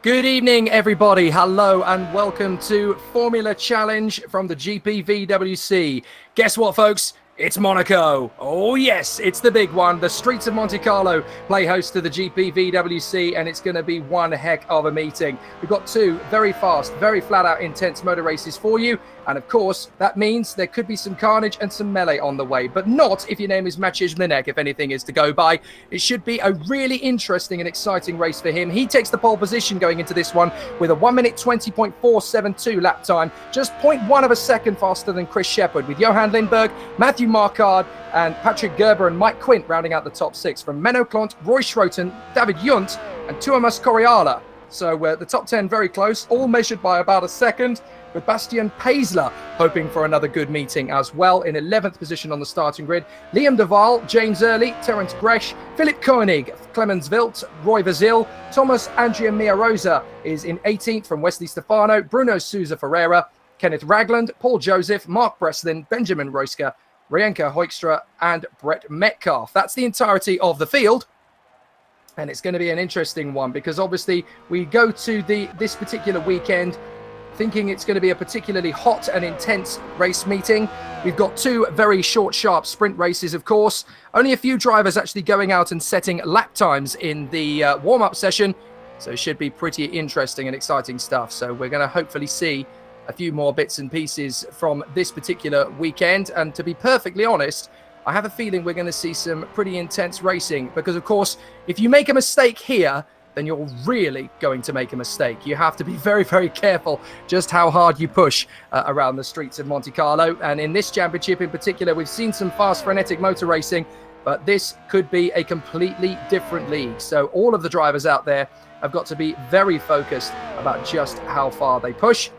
Good evening, everybody. Hello and welcome to Formula Challenge from the GPVWC. Guess what, folks? It's Monaco. Oh, yes, it's the big one. The streets of Monte Carlo play host to the GPVWC, and it's going to be one heck of a meeting. We've got two very fast, very flat-out intense motor races for you. And of course, that means there could be some carnage and some melee on the way, but not if your name is Maciej Minek, if anything is to go by. It should be a really interesting and exciting race for him. He takes the pole position going into this one with a 1 minute 20.472 lap time, just 0.1 of a second faster than Chris Shepherd, with Johan Lindberg, Matthew Marquardt, and Patrick Gerber and Mike Quint rounding out the top six. From Monaco, Roy Schroten, David Junt, and Tuomas Coriala. So the top 10 very close, all measured by about a second, with Bastian Paisler hoping for another good meeting as well in 11th position on the starting grid. Liam Duval, James Early, Terence Gresh, Philip Koenig, Clemens Wilt, Roy Vazil, Thomas Andrea Miarosa is in 18th from Wesley Stefano, Bruno Souza Ferreira, Kenneth Ragland, Paul Joseph, Mark Breslin, Benjamin Royska, Rienka Hoekstra, and Brett Metcalf. That's the entirety of the field. And it's going to be an interesting one because obviously we go to this particular weekend thinking it's going to be a particularly hot and intense race meeting. We've got two very short, sharp sprint races, of course. Only a few drivers actually going out and setting lap times in the warm-up session. So it should be pretty interesting and exciting stuff. So we're going to hopefully see a few more bits and pieces from this particular weekend. And to be perfectly honest, I have a feeling we're going to see some pretty intense racing because, of course, if you make a mistake here, then you're really going to make a mistake. You have to be very, very careful just how hard you push around the streets of Monte Carlo. And in this championship in particular, we've seen some fast, frenetic motor racing, but this could be a completely different league. So all of the drivers out there have got to be very focused about just how far they push.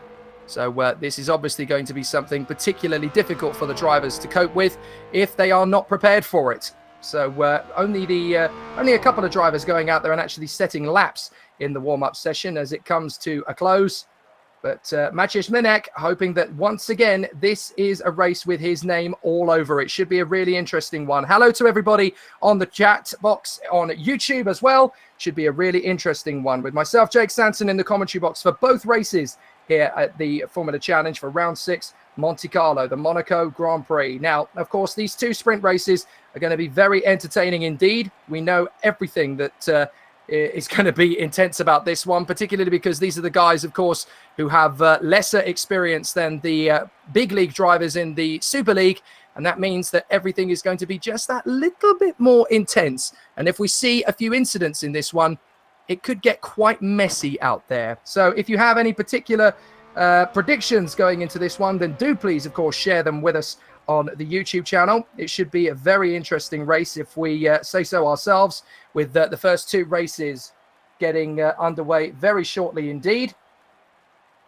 So this is obviously going to be something particularly difficult for the drivers to cope with if they are not prepared for it. So only a couple of drivers going out there and actually setting laps in the warm-up session as it comes to a close. But Maciej Minek hoping that once again, this is a race with his name all over it. Should be a really interesting one. Hello to everybody on the chat box on YouTube as well. Should be a really interesting one with myself, Jake Sanson, in the commentary box for both races here at the Formula Challenge for round 6, Monte Carlo, the Monaco Grand Prix. Now, of course, these two sprint races are going to be very entertaining indeed. We know everything that is going to be intense about this one, particularly because these are the guys, of course, who have lesser experience than the big league drivers in the Super League. And that means that everything is going to be just that little bit more intense. And if we see a few incidents in this one, it could get quite messy out there. So if you have any particular predictions going into this one, then do please, of course, share them with us on the YouTube channel. It should be a very interesting race if we say so ourselves, with the first two races getting underway very shortly indeed.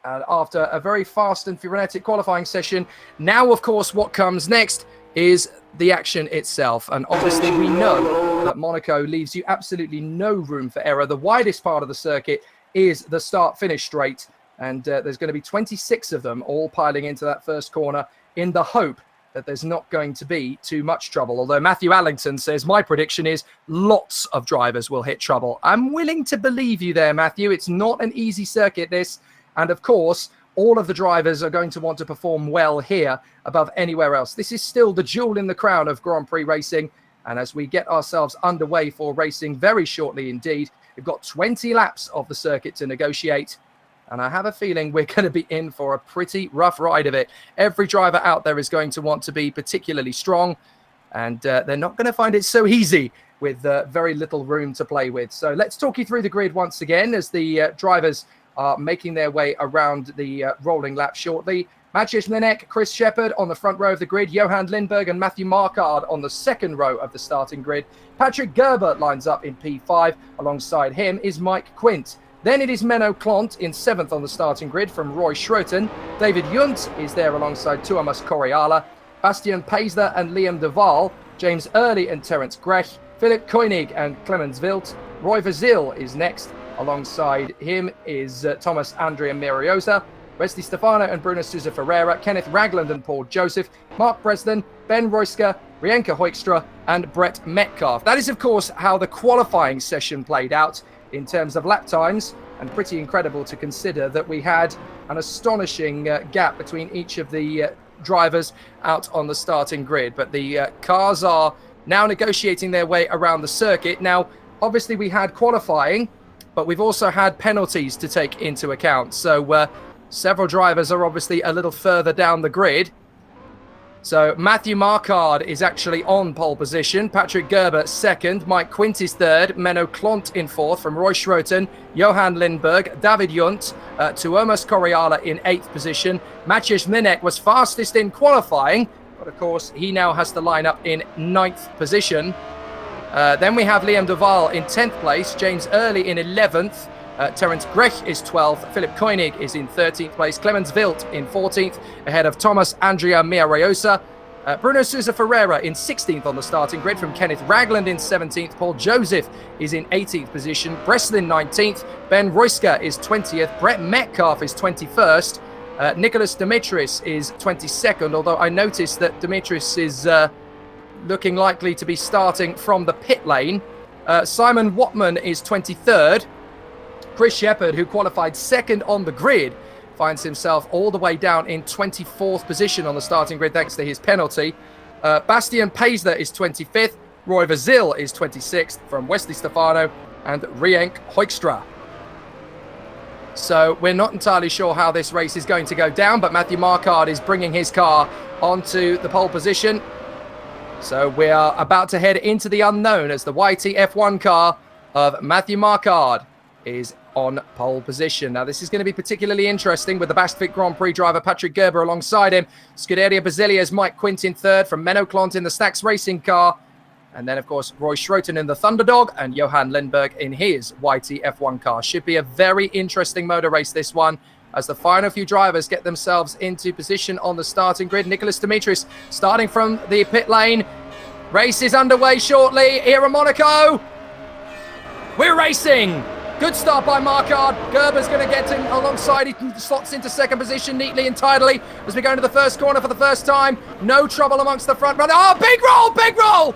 After a very fast and frenetic qualifying session, now, of course, what comes next is the action itself. And obviously we know that Monaco leaves you absolutely no room for error. The widest part of the circuit is the start-finish straight. And there's going to be 26 of them all piling into that first corner in the hope that there's not going to be too much trouble. Although Matthew Allington says, my prediction is lots of drivers will hit trouble. I'm willing to believe you there, Matthew. It's not an easy circuit, this. And of course, all of the drivers are going to want to perform well here above anywhere else. This is still the jewel in the crown of Grand Prix racing. And as we get ourselves underway for racing very shortly indeed, we've got 20 laps of the circuit to negotiate. And I have a feeling we're going to be in for a pretty rough ride of it. Every driver out there is going to want to be particularly strong. And they're not going to find it so easy with very little room to play with. So let's talk you through the grid once again as the drivers are making their way around the rolling lap shortly. Maciej Minek, Chris Shepherd on the front row of the grid, Johan Lindberg and Matthew Marquardt on the second row of the starting grid. Patrick Gerber lines up in P5. Alongside him is Mike Quint. Then it is Menno Klont in 7th on the starting grid from Roy Schroten. David Junt is there alongside Tuomas Coriala. Bastian Paisler and Liam Duval. James Early and Terence Gresh. Philip Koenig and Clemens Wilt. Roy Vazil is next. Alongside him is Thomas Andrea Miarosa. Wesley Stefano and Bruno Souza Ferreira. Kenneth Ragland and Paul Joseph. Mark Breslin, Ben Royska, Rienka Hoekstra and Brett Metcalf. That is, of course, how the qualifying session played out. in terms of lap times, and pretty incredible to consider that we had an astonishing gap between each of the drivers out on the starting grid. But the cars are now negotiating their way around the circuit. Now, obviously we had qualifying, but we've also had penalties to take into account. So several drivers are obviously a little further down the grid. So Matthew Marquardt is actually on pole position. Patrick Gerber second. Mike Quint is third. Menno Klont in fourth from Roy Schroten. Johan Lindberg. David Junt. Tuomas Koreala in eighth position. Maciej Minek was fastest in qualifying, but of course he now has to line up in ninth position. Then we have Liam Duval in 10th place. James Early in 11th. Terence Grech is 12th. Philip Koenig is in 13th place. Clemens Wild in 14th, ahead of Thomas Andrea Miarosa. Bruno Sousa Ferreira in 16th on the starting grid from Kenneth Ragland in 17th. Paul Joseph is in 18th position. Breslin 19th. Ben Royska is 20th. Brett Metcalf is 21st. Nicholas Dimitris is 22nd, although I noticed that Dimitris is looking likely to be starting from the pit lane. Simon Watman is 23rd. Chris Shepherd, who qualified second on the grid, finds himself all the way down in 24th position on the starting grid thanks to his penalty. Bastian Paisler is 25th. Roy Vazil is 26th from Wesley Stefano and Rienk Hoekstra. So we're not entirely sure how this race is going to go down, but Matthew Marquardt is bringing his car onto the pole position. So we are about to head into the unknown as the YTF1 car of Matthew Marquardt is on pole position. Now, this is going to be particularly interesting with the Bastwick Grand Prix driver Patrick Gerber alongside him. Scuderia Basilia's Mike Quint in third from Menno Klont in the Stax Racing car. And then, of course, Roy Schroten in the Thunderdog and Johan Lindberg in his YTF1 car. Should be a very interesting motor race, this one, as the final few drivers get themselves into position on the starting grid. Nicholas Dimitris starting from the pit lane. Race is underway shortly here in Monaco. We're racing. Good start by Marquardt. Gerber's going to get him alongside. He slots into second position neatly and tidily as we go into the first corner for the first time. No trouble amongst the front runner. Oh, big roll, big roll!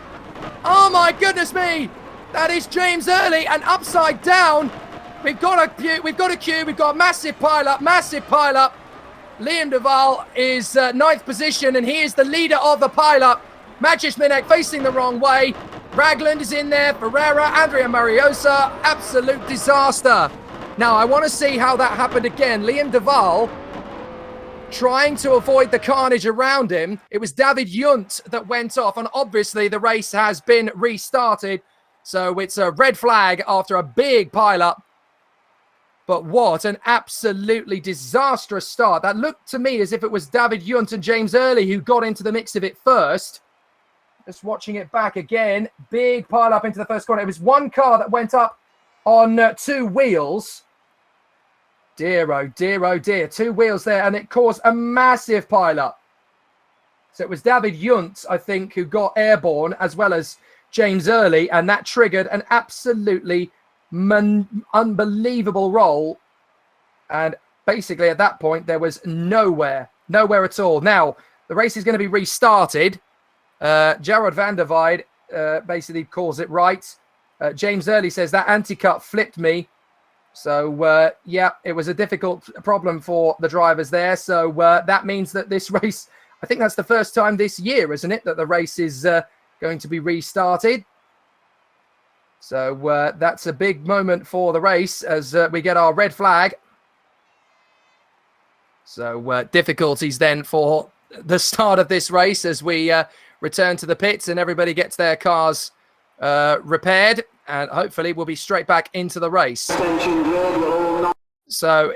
Oh my goodness me! That is James Early and upside down. We've got a queue, we've got a massive pile up. Liam Duval is ninth position and he is the leader of the pile up. Maciej Minek facing the wrong way. Ragland is in there, Ferreira, Andrea Mariosa, absolute disaster. Now, I want to see how that happened again. Liam Duval trying to avoid the carnage around him. It was David Junt that went off, and obviously the race has been restarted. So it's a red flag after a big pile-up. But what an absolutely disastrous start. That looked to me as if it was David Junt and James Early who got into the mix of it first. Just watching it back again. Big pile up into the first corner. It was one car that went up on two wheels. Dear, oh dear, oh dear. Two wheels there, and it caused a massive pile up. So it was David Junt, I think, who got airborne, as well as James Early, and that triggered an absolutely unbelievable roll. And basically at that point, there was nowhere at all. Now, the race is going to be restarted. Gerard van der Weide basically calls it right. James Early says that anti-cut flipped me. So, yeah, it was a difficult problem for the drivers there. So that means that this race, I think that's the first time this year, isn't it, that the race is going to be restarted. So that's a big moment for the race as we get our red flag. So difficulties then for the start of this race as we return to the pits and everybody gets their cars repaired, and hopefully we'll be straight back into the race. So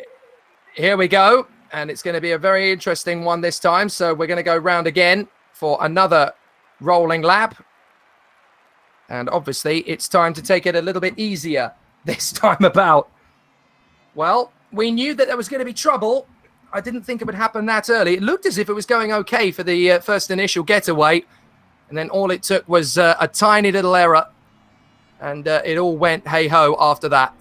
here we go, and it's going to be a very interesting one this time. So we're going to go round again for another rolling lap, and obviously it's time to take it a little bit easier this time about. Well, we knew that there was going to be trouble. I didn't think it would happen that early. It looked as if it was going okay for the first initial getaway. And then all it took was a tiny little error. And it all went hey-ho after that.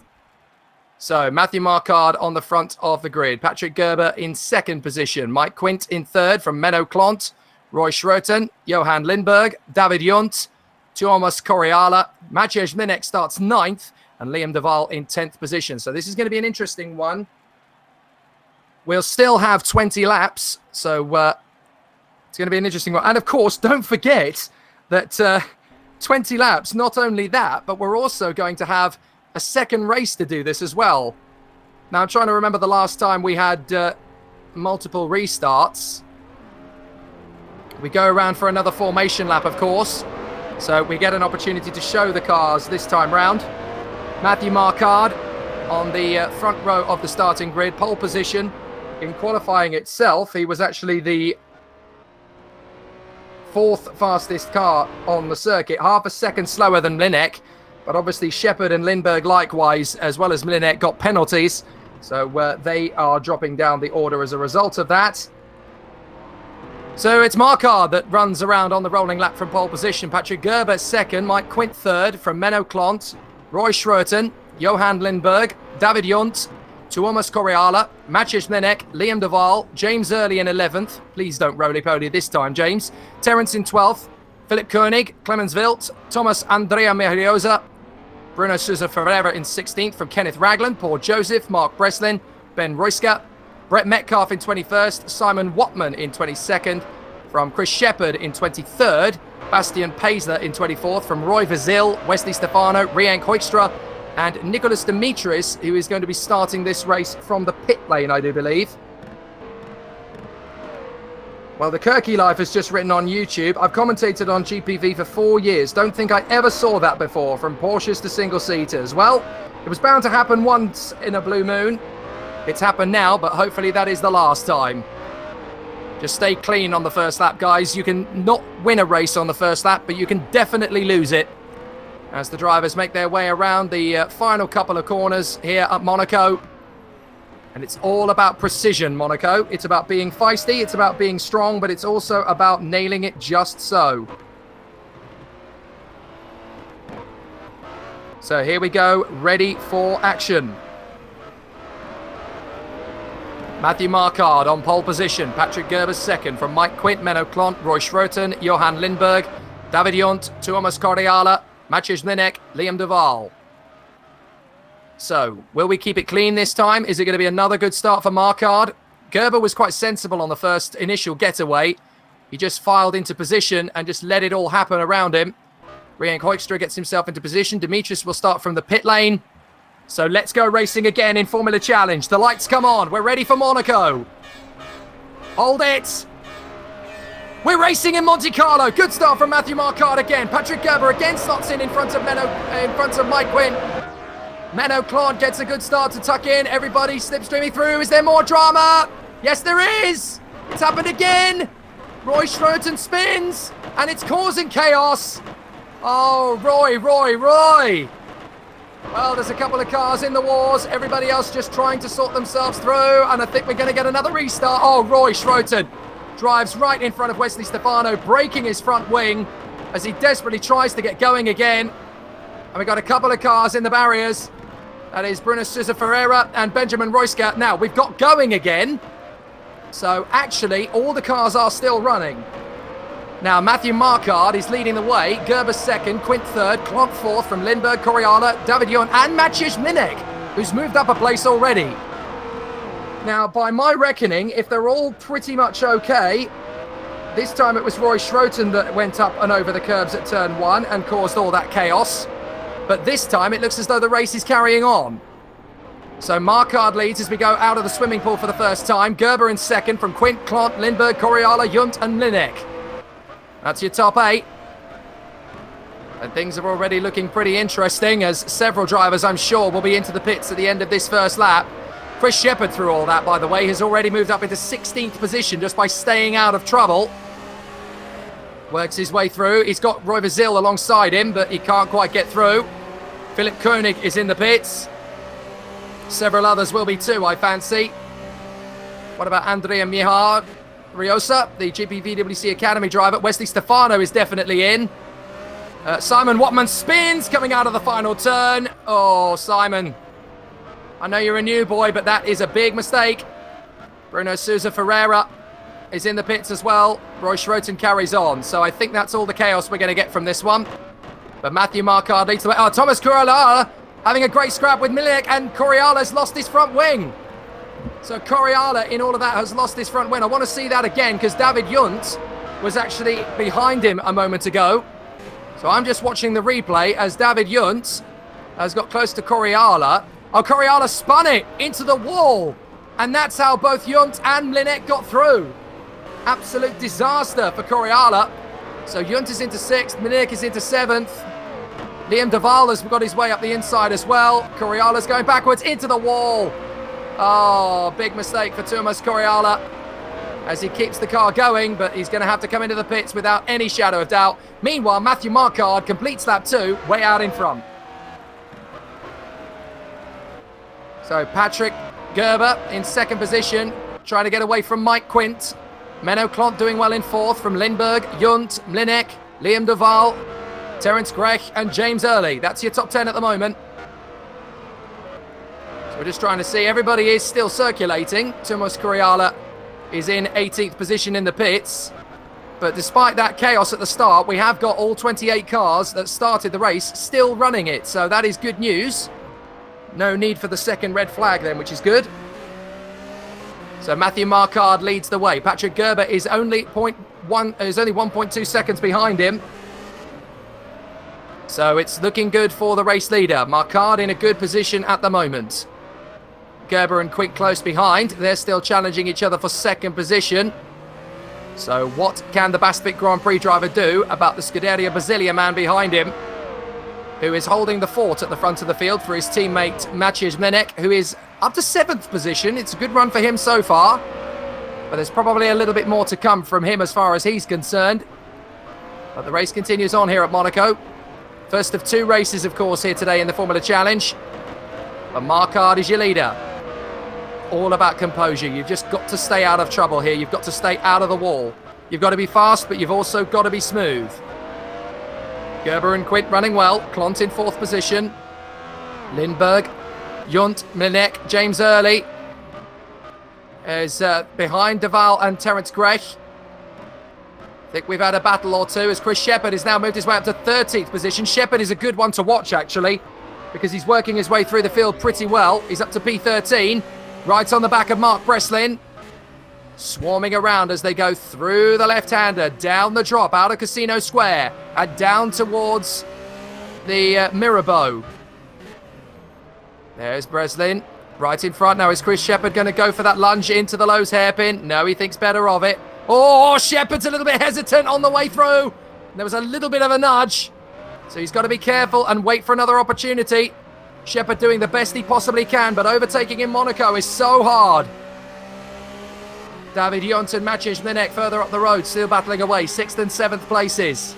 So Matthew Marquardt on the front of the grid. Patrick Gerber in second position. Mike Quint in third from Menno Klont. Roy Schroten, Johan Lindberg, David Junt, Tuomas Koreala. Maciej Minek starts ninth. and Liam Duval in 10th position. So this is going to be an interesting one. We'll still have 20 laps, so it's going to be an interesting one. And of course, don't forget that 20 laps, not only that, but we're also going to have a second race to do this as well. Now, I'm trying to remember the last time we had multiple restarts. We go around for another formation lap, of course. So we get an opportunity to show the cars this time round. Matthew Marquardt on the front row of the starting grid, pole position. In qualifying itself, he was actually the 4th fastest car on the circuit, half a second slower than Linek. But obviously Shepherd and Lindbergh likewise, as well as Linek, got penalties. So they are dropping down the order as a result of that. So it's Marquardt that runs around on the rolling lap from pole position. Patrick Gerber second, Mike Quint third from Menno Clont, Roy Schroeten, Johan Lindbergh, David Junt, Tuomas Koreala, Maciej Linek, Liam Duval, James Early in 11th. Please don't roly-poly this time, James. Terence in 12th, Philip Koenig, Clemens Wilt, Thomas Andrea Meriosa, Bruno Sousa Ferreira in 16th from Kenneth Ragland, Paul Joseph, Mark Breslin, Ben Royska, Brett Metcalf in 21st, Simon Watman in 22nd, from Chris Shepherd in 23rd, Bastian Paisler in 24th, from Roy Vizil, Wesley Stefano, Riank Hoekstra, and Nicholas Dimitris, who is going to be starting this race from the pit lane, I do believe. Well, the Kirky Life has just written on YouTube, I've commentated on GPV for 4 years. Don't think I ever saw that before, from Porsches to single-seaters. Well, it was bound to happen once in a blue moon. It's happened now, but hopefully that is the last time. Just stay clean on the first lap, guys. You can not win a race on the first lap, but you can definitely lose it. As the drivers make their way around the final couple of corners here at Monaco. And it's all about precision, Monaco. It's about being feisty, it's about being strong, but it's also about nailing it just so. So here we go, ready for action. Matthew Marquardt on pole position. Patrick Gerber second from Mike Quint, Menno Clont, Roy Schroeten, Johan Lindbergh, David Junt, Tuomas Koreala, Maciej Linek, Liam Duval. So, will we keep it clean this time? Is it going to be another good start for Marquardt? Gerber was quite sensible on the first initial getaway. He just filed into position and just let it all happen around him. Riank Hoekstra gets himself into position. Dimitris will start from the pit lane. So let's go racing again in Formula Challenge. The lights come on. We're ready for Monaco. Hold it. We're racing in Monte Carlo. Good start from Matthew Marquardt again. Patrick Gerber again slots in front of Mike Quint. Menno Clont gets a good start to tuck in. Everybody slipstreaming through. Is there more drama? Yes, there is. It's happened again. Roy Schroeten spins, and it's causing chaos. Oh, Roy. Well, there's a couple of cars in the wars. Everybody else just trying to sort themselves through, and I think we're going to get another restart. Oh, Roy Schroeten drives right in front of Wesley Stefano, breaking his front wing as he desperately tries to get going again. And we've got a couple of cars in the barriers. That is Bruno Sousa Ferreira and Benjamin Royska. Now, we've got going again. So, actually, all the cars are still running. Now, Matthew Marquardt is leading the way. Gerber second, Quint third, Clont fourth from Lindbergh, Koreala, David Junt, and Maciej Linek, who's moved up a place already. Now, by my reckoning, if they're all pretty much okay, this time it was Roy Schroeten that went up and over the curbs at turn 1 and caused all that chaos. But this time, it looks as though the race is carrying on. So Marquardt leads as we go out of the swimming pool for the first time. Gerber in second from Quint, Clont, Lindbergh, Koreala, Junt, and Linek. That's your top 8. And things are already looking pretty interesting as several drivers, I'm sure, will be into the pits at the end of this first lap. Chris Shepherd, through all that, by the way, has already moved up into 16th position just by staying out of trouble. Works his way through. He's got Roy Vizil alongside him, but he can't quite get through. Philip Koenig is in the pits. Several others will be too, I fancy. What about Andrea Mihar Riosa, the GPVWC Academy driver? Wesley Stefano is definitely in. Simon Watman spins coming out of the final turn. Oh, Simon. I know you're a new boy, but that is a big mistake. Bruno Sousa Ferreira is in the pits as well. Roy Schroeten carries on. So I think that's all the chaos we're going to get from this one. But Matthew Marquardt leads the way. Oh, Thomas Koreala having a great scrap with Mlinek, and Coriola's lost his front wing. So Coriola, in all of that, has lost his front wing. I want to see that again because David Junt was actually behind him a moment ago. So I'm just watching the replay as David Junt has got close to Coriola. Oh, Coriola spun it into the wall. And that's how both Junt and Mlinek got through. Absolute disaster for Coriola. So Junt is into 6th, Mlinek is into 7th. Liam Duval has got his way up the inside as well. Coriola's going backwards into the wall. Oh, big mistake for Thomas Coriola as he keeps the car going, but he's going to have to come into the pits without any shadow of doubt. Meanwhile, Matthew Marquardt completes lap 2, way out in front. So Patrick Gerber in 2nd position, trying to get away from Mike Quint. Menno Klont doing well in 4th from Lindberg, Junt, Mlinek, Liam Duval, Terence Grech and James Early. That's your top 10 at the moment. So we're just trying to see. Everybody is still circulating. Thomas Coriola is in 18th position in the pits. But despite that chaos at the start, we have got all 28 cars that started the race still running it. So that is good news. No need for the second red flag then, which is good. So Matthew Marquardt leads the way. Patrick Gerber is only 1.2 seconds behind him. So it's looking good for the race leader. Marquardt in a good position at the moment. Gerber and Quint close behind. They're still challenging each other for 2nd position. So what can the Bastvik Grand Prix driver do about the Scuderia Basilia man behind him, who is holding the fort at the front of the field for his teammate Maciej Mlinek, who is up to 7th position. It's a good run for him so far, but there's probably a little bit more to come from him as far as he's concerned. But the race continues on here at Monaco. First of 2 races, of course, here today in the Formula Challenge. But Marquardt is your leader. All about composure. You've just got to stay out of trouble here. You've got to stay out of the wall. You've got to be fast, but you've also got to be smooth. Gerber and Quint running well. Klont in 4th position. Lindberg, Junt, Mlinek, James Early is behind Duval and Terence Grech. I think we've had a battle or two as Chris Shepherd has now moved his way up to 13th position. Shepherd is a good one to watch, actually, because he's working his way through the field pretty well. He's up to P13, right on the back of Mark Breslin. Swarming around as they go through the left-hander, down the drop, out of Casino Square, and down towards the Mirabeau. There's Breslin, right in front. Now is Chris Shepherd going to go for that lunge into the Lowe's hairpin? No, he thinks better of it. Oh, Shepherd's a little bit hesitant on the way through. There was a little bit of a nudge. So he's got to be careful and wait for another opportunity. Shepherd doing the best he possibly can, but overtaking in Monaco is so hard. David Junt and Maciej Mlinek further up the road, still battling away, 6th and 7th places.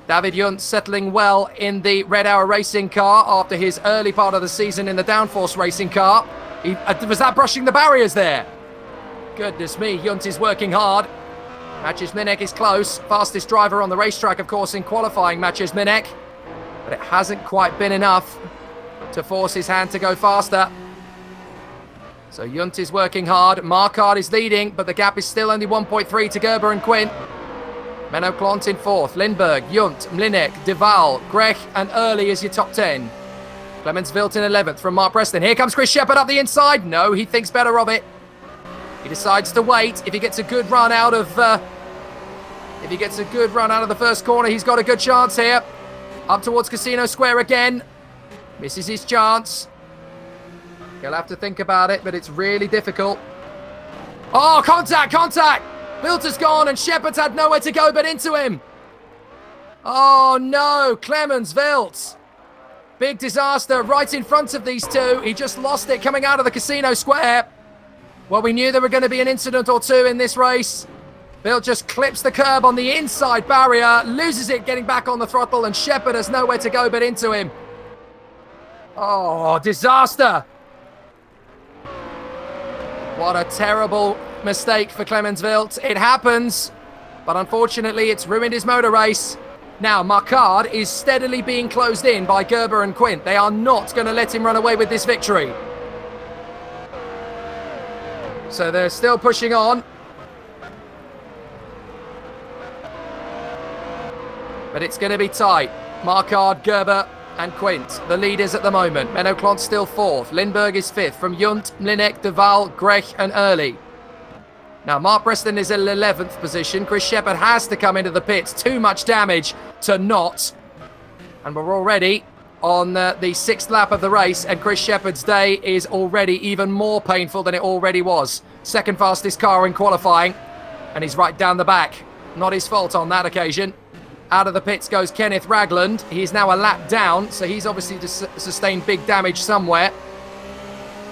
David Junt settling well in the Red Hour Racing car after his early part of the season in the Downforce Racing car. Was that brushing the barriers there? Goodness me, Junt is working hard. Maciej Mlinek is close. Fastest driver on the racetrack, of course, in qualifying, Maciej Mlinek. But it hasn't quite been enough to force his hand to go faster. So Junt is working hard. Marquardt is leading, but the gap is still only 1.3 to Gerber and Quint. Menno Klont in 4th. Lindberg, Junt, Mlinek, Duval, Grech and Early is your top 10. Clemens Wilt in 11th from Mark Breslin. Here comes Chris Shepherd up the inside. No, he thinks better of it. He decides to wait. If he gets a good run out of the first corner, he's got a good chance here. Up towards Casino Square again. Misses his chance. He'll have to think about it, but it's really difficult. Oh, contact! Wilt has gone and Shepherd's had nowhere to go but into him. Oh no, Clemens Wilt. Big disaster right in front of these two. He just lost it coming out of the Casino Square. Well, we knew there were going to be an incident or two in this race. Wilt just clips the curb on the inside barrier, loses it getting back on the throttle, and Shepherd has nowhere to go but into him. Oh, disaster. What a terrible mistake for Clemens Wilt. It happens, but unfortunately it's ruined his motor race. Now, Marquardt is steadily being closed in by Gerber and Quint. They are not going to let him run away with this victory. So they're still pushing on. But it's going to be tight. Marquardt, Gerber and Quint, the leaders at the moment. Menno Klont still 4th. Lindberg is 5th. From Junt, Mlinek, De Waal, Grech and Early. Now, Mark Breslin is in 11th position. Chris Shepherd has to come into the pits. Too much damage to not. And we're already on the 6th lap of the race, and Chris Shepherd's day is already even more painful than it already was. Second fastest car in qualifying, and he's right down the back. Not his fault on that occasion. Out of the pits goes Kenneth Ragland. He's now a lap down, so he's obviously sustained big damage somewhere.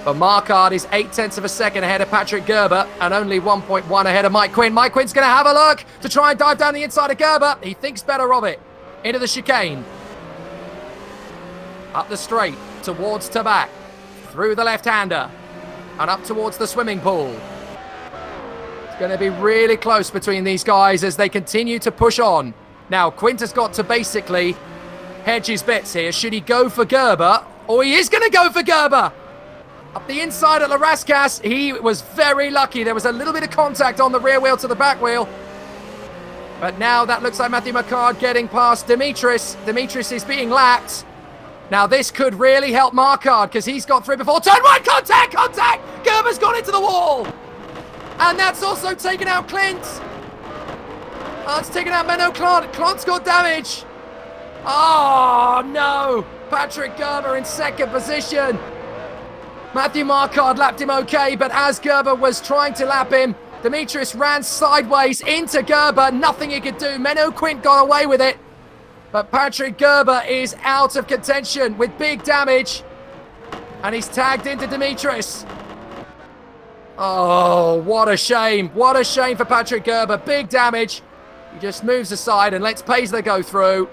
But Marquardt is 0.8 of a second ahead of Patrick Gerber and only 1.1 ahead of Mike Quint. Mike Quint's going to have a look to try and dive down the inside of Gerber. He thinks better of it. Into the chicane. Up the straight, towards Tabac. Through the left-hander. And up towards the swimming pool. It's going to be really close between these guys as they continue to push on. Now, Quint has got to basically hedge his bets here. Should he go for Gerber? Oh, he is going to go for Gerber! Up the inside at Larascas, he was very lucky. There was a little bit of contact on the rear wheel to the back wheel. But now that looks like Matthew Marquardt getting past Dimitris. Dimitris is being lapped. Now this could really help Marquardt because he's got through before. Turn right, contact, contact! Gerber's gone into the wall! And that's also taken out Clint. Oh, it's taken out Menno Klont. Klont's got damage. Oh, no. Patrick Gerber in second position. Matthew Marquardt lapped him okay, but as Gerber was trying to lap him, Dimitris ran sideways into Gerber. Nothing he could do. Menno Quint got away with it. But Patrick Gerber is out of contention with big damage. And he's tagged into Dimitris. Oh, what a shame. What a shame for Patrick Gerber. Big damage. He just moves aside and lets Paisley go through.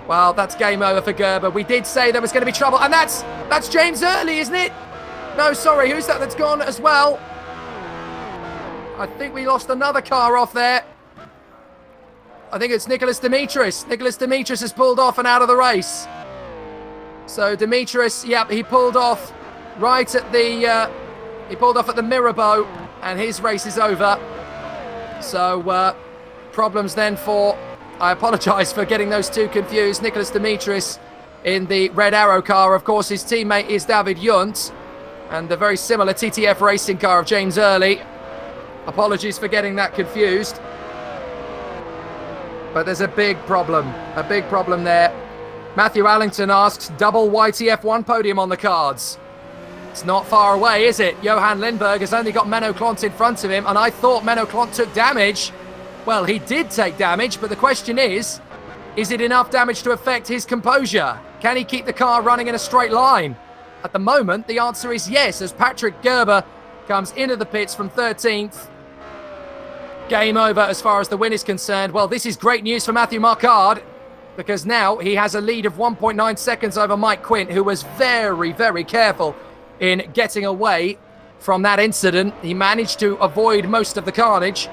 Well, that's game over for Gerber. We did say there was going to be trouble. And that's James Early, isn't it? No, sorry. Who's that that's gone as well? I think we lost another car off there. I think it's Nicholas Dimitris. Nicholas Dimitris has pulled off and out of the race. So Dimitris, yep, he pulled off right at the... he pulled off at the Mirabeau, and his race is over. So, problems then for... I apologise for getting those two confused. Nicholas Dimitris in the Red Arrow car. Of course, his teammate is David Junt, and the very similar TTF racing car of James Early. Apologies for getting that confused. But there's a big problem there. Matthew Allington asks, double YTF1 podium on the cards. It's not far away, is it? Johan Lindberg has only got Menno Klont in front of him, and I thought Menno Klont took damage. Well, he did take damage, but the question is it enough damage to affect his composure? Can he keep the car running in a straight line? At the moment, the answer is yes, as Patrick Gerber comes into the pits from 13th. Game over as far as the win is concerned. Well, this is great news for Matthew Marquardt, because now he has a lead of 1.9 seconds over Mike Quint, who was very, very careful in getting away from that incident. He managed to avoid most of the carnage.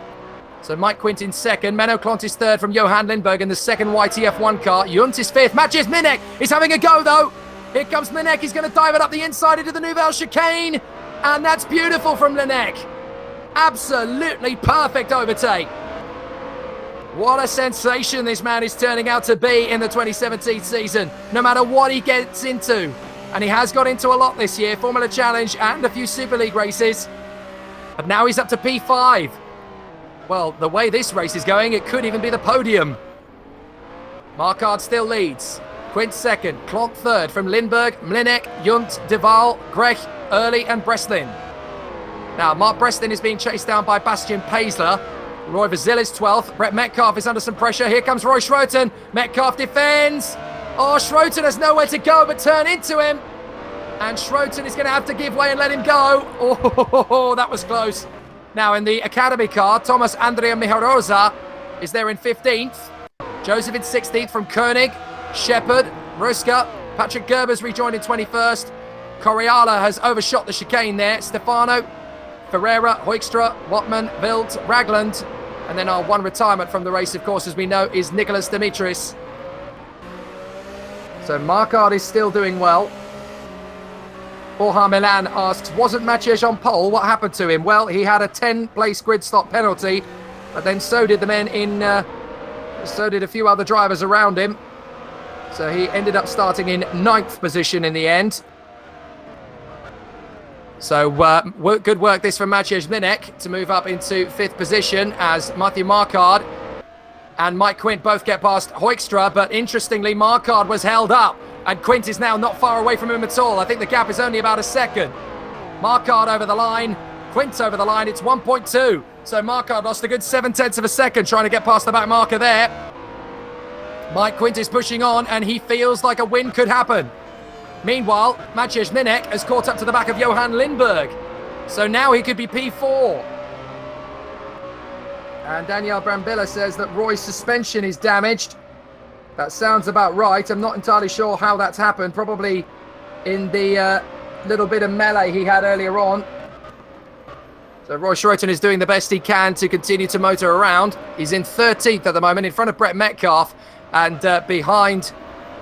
So Mike Quint in second. Menno Klont is third from Johan Lindberg in the second YTF1 car. Junt is fifth. Matches Mlinek. He's having a go, though. Here comes Mlinek. He's going to dive it up the inside into the Nouvelle chicane. And that's beautiful from Mlinek. Absolutely perfect overtake. What a sensation this man is turning out to be in the 2017 season, no matter what he gets into. And he has got into a lot this year, Formula Challenge and a few Super League races. But now he's up to P5. Well, the way this race is going, it could even be the podium. Marquardt still leads. Quint second, Klont third from Lindberg, Mlinek, Junt, De Waal, Grech, Early and Breslin. Now, Mark Breslin is being chased down by Bastian Paisler. Roy Vazil is 12th. Brett Metcalf is under some pressure. Here comes Roy Schroten. Metcalf defends. Oh, Schroten has nowhere to go but turn into him. And Schroten is going to have to give way and let him go. Oh, that was close. Now, in the Academy car, Thomas Andrea Mijarosa is there in 15th. Joseph in 16th from Koenig. Shepherd, Ruska. Patrick Gerber's rejoined in 21st. Correala has overshot the chicane there. Stefano, Ferreira, Hoekstra, Wattman, Wild, Ragland. And then our one retirement from the race, of course, as we know, is Nicholas Dimitris. So Marquardt is still doing well. Borja Milan asks, wasn't Mathieu on pole? What happened to him? Well, he had a 10-place grid stop penalty, but then so did the men in... so did a few other drivers around him. So he ended up starting in 9th position in the end. So good work this from Maciej Mlinek to move up into 5th position as Matthew Marquardt and Mike Quint both get past Hoekstra. But interestingly, Marquardt was held up and Quint is now not far away from him at all. I think the gap is only about a second. Marquardt over the line, Quint over the line. It's 1.2. So Marquardt lost a good 7/10 of a second trying to get past the back marker there. Mike Quint is pushing on and he feels like a win could happen. Meanwhile, Maciej Mlinek has caught up to the back of Johan Lindberg. So now he could be P4. And Daniel Brambilla says that Roy's suspension is damaged. That sounds about right. I'm not entirely sure how that's happened. Probably in the little bit of melee he had earlier on. So Roy Schroeton is doing the best he can to continue to motor around. He's in 13th at the moment in front of Brett Metcalf and behind...